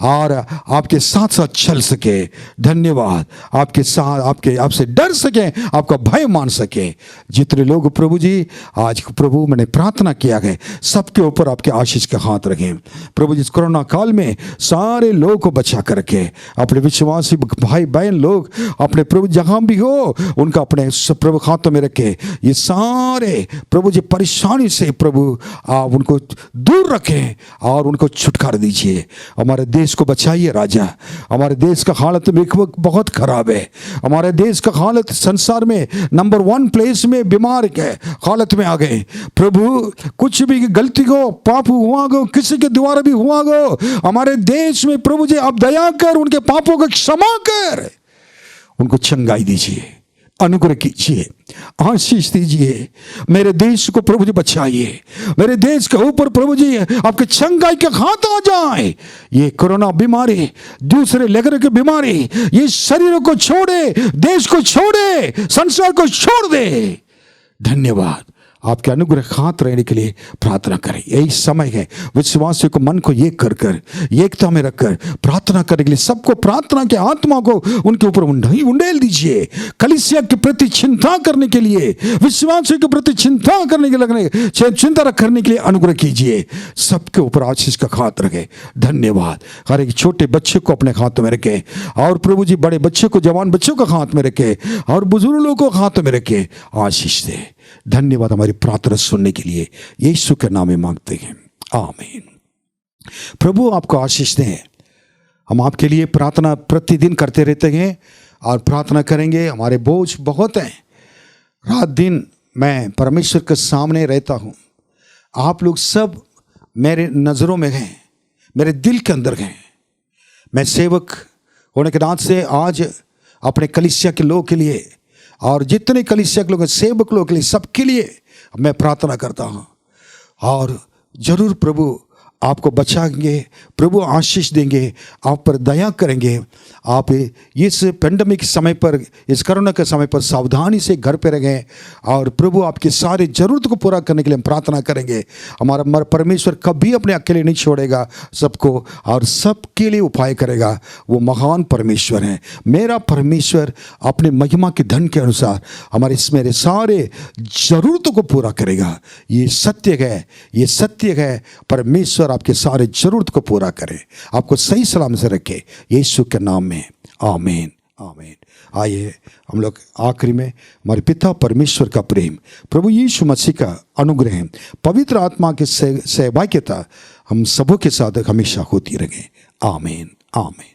और आपके साथ साथ चल सके। धन्यवाद। आपके साथ आपसे डर सके, आपका भय मान सके। जितने लोग प्रभु जी आज प्रभु मैंने प्रार्थना किया है, सबके ऊपर आपके आशीष के हाथ रखें प्रभु जी। कोरोना काल में सारे लोगों को बचा कर रखे, अपने विश्वासी भाई बहन लोग अपने प्रभु जहां भी हो उनका अपने प्रभु हाथों में रखे। ये सारे प्रभु जी परेशानी से प्रभु आप उनको दूर रखें और उनको छुटकारा दीजिए। हमारे देश को बचाइए राजा। हमारे देश का हालत बहुत खराब है। हमारे देश का हालत संसार में नंबर 1 प्लेस में बीमार के हालत में आ गए प्रभु। कुछ भी गलती को पाप हुआ गो, किसी के द्वारा भी हुआ गो हमारे देश में प्रभु जी आप दया कर, उनके पापों को क्षमा कर, उनको चंगाई दीजिए, अनुग्रह कीजिए, आशीष दीजिए। मेरे देश को प्रभु जी बचाइए। मेरे देश के ऊपर प्रभु जी आपके चंगाई के हाथ आ जाए। ये कोरोना बीमारी, दूसरे लेकर की बीमारी, ये शरीरों को छोड़े, देश को छोड़े, संसार को छोड़ दे। धन्यवाद। आपके अनुग्रह हाथ रहने के लिए प्रार्थना करें। यही समय है विश्वासियों को मन को एक कर कर एकता में रखकर प्रार्थना करने के लिए। सबको प्रार्थना के आत्मा को उनके ऊपर उंडेल दीजिए। कलीसिया के प्रति चिंता करने के लिए, विश्वासियों के प्रति चिंता करने के लिए, चिंता करने के लिए अनुग्रह कीजिए। सबके ऊपर आशीष का हाथ रखे। धन्यवाद। हर एक छोटे बच्चे को अपने हाथों में रखे और प्रभु जी बड़े बच्चे को, जवान बच्चों को हाथ में रखे और बुजुर्ग लोगों को हाथों में रखे। आशीष दे। धन्यवाद हमारी प्रार्थना सुनने के लिए यीशु के नाम में मांगते हैं, आमीन। प्रभु आपको आशीष दें। हम आपके लिए प्रार्थना प्रतिदिन करते रहते हैं और प्रार्थना करेंगे। हमारे बोझ बहुत हैं। रात दिन मैं परमेश्वर के सामने रहता हूँ। आप लोग सब मेरे नज़रों में हैं, मेरे दिल के अंदर हैं। मैं सेवक होने के नाते से आज अपने कलीसिया के लोगों के लिए और जितने कलीसिया के लोग हैं, सेवक लोगों के लिए, सबके लिए मैं प्रार्थना करता हूँ। और ज़रूर प्रभु आपको बचाएंगे, प्रभु आशीष देंगे, आप पर दया करेंगे। आप इस पेंडेमिक समय पर, इस कोरोना के समय पर सावधानी से घर पे रहें और प्रभु आपकी सारी ज़रूरत को पूरा करने के लिए हम प्रार्थना करेंगे। हमारा परमेश्वर कभी अपने अकेले नहीं छोड़ेगा सबको और सबके लिए उपाय करेगा। वो महान परमेश्वर हैं। मेरा परमेश्वर अपने महिमा के धन के अनुसार मेरे सारे ज़रूरतों को पूरा करेगा। ये सत्य है, ये सत्य है। परमेश्वर आपके सारे जरूरत को पूरा करे, आपको सही सलाम से रखे यीशु के नाम में, आमीन, आमीन। आइए हम लोग आखिरी में हमारे पिता परमेश्वर का प्रेम, प्रभु यीशु मसीह का अनुग्रह, पवित्र आत्मा की सहभागिता हम सबों के साथ हमेशा होती रहे। आमीन, आमीन।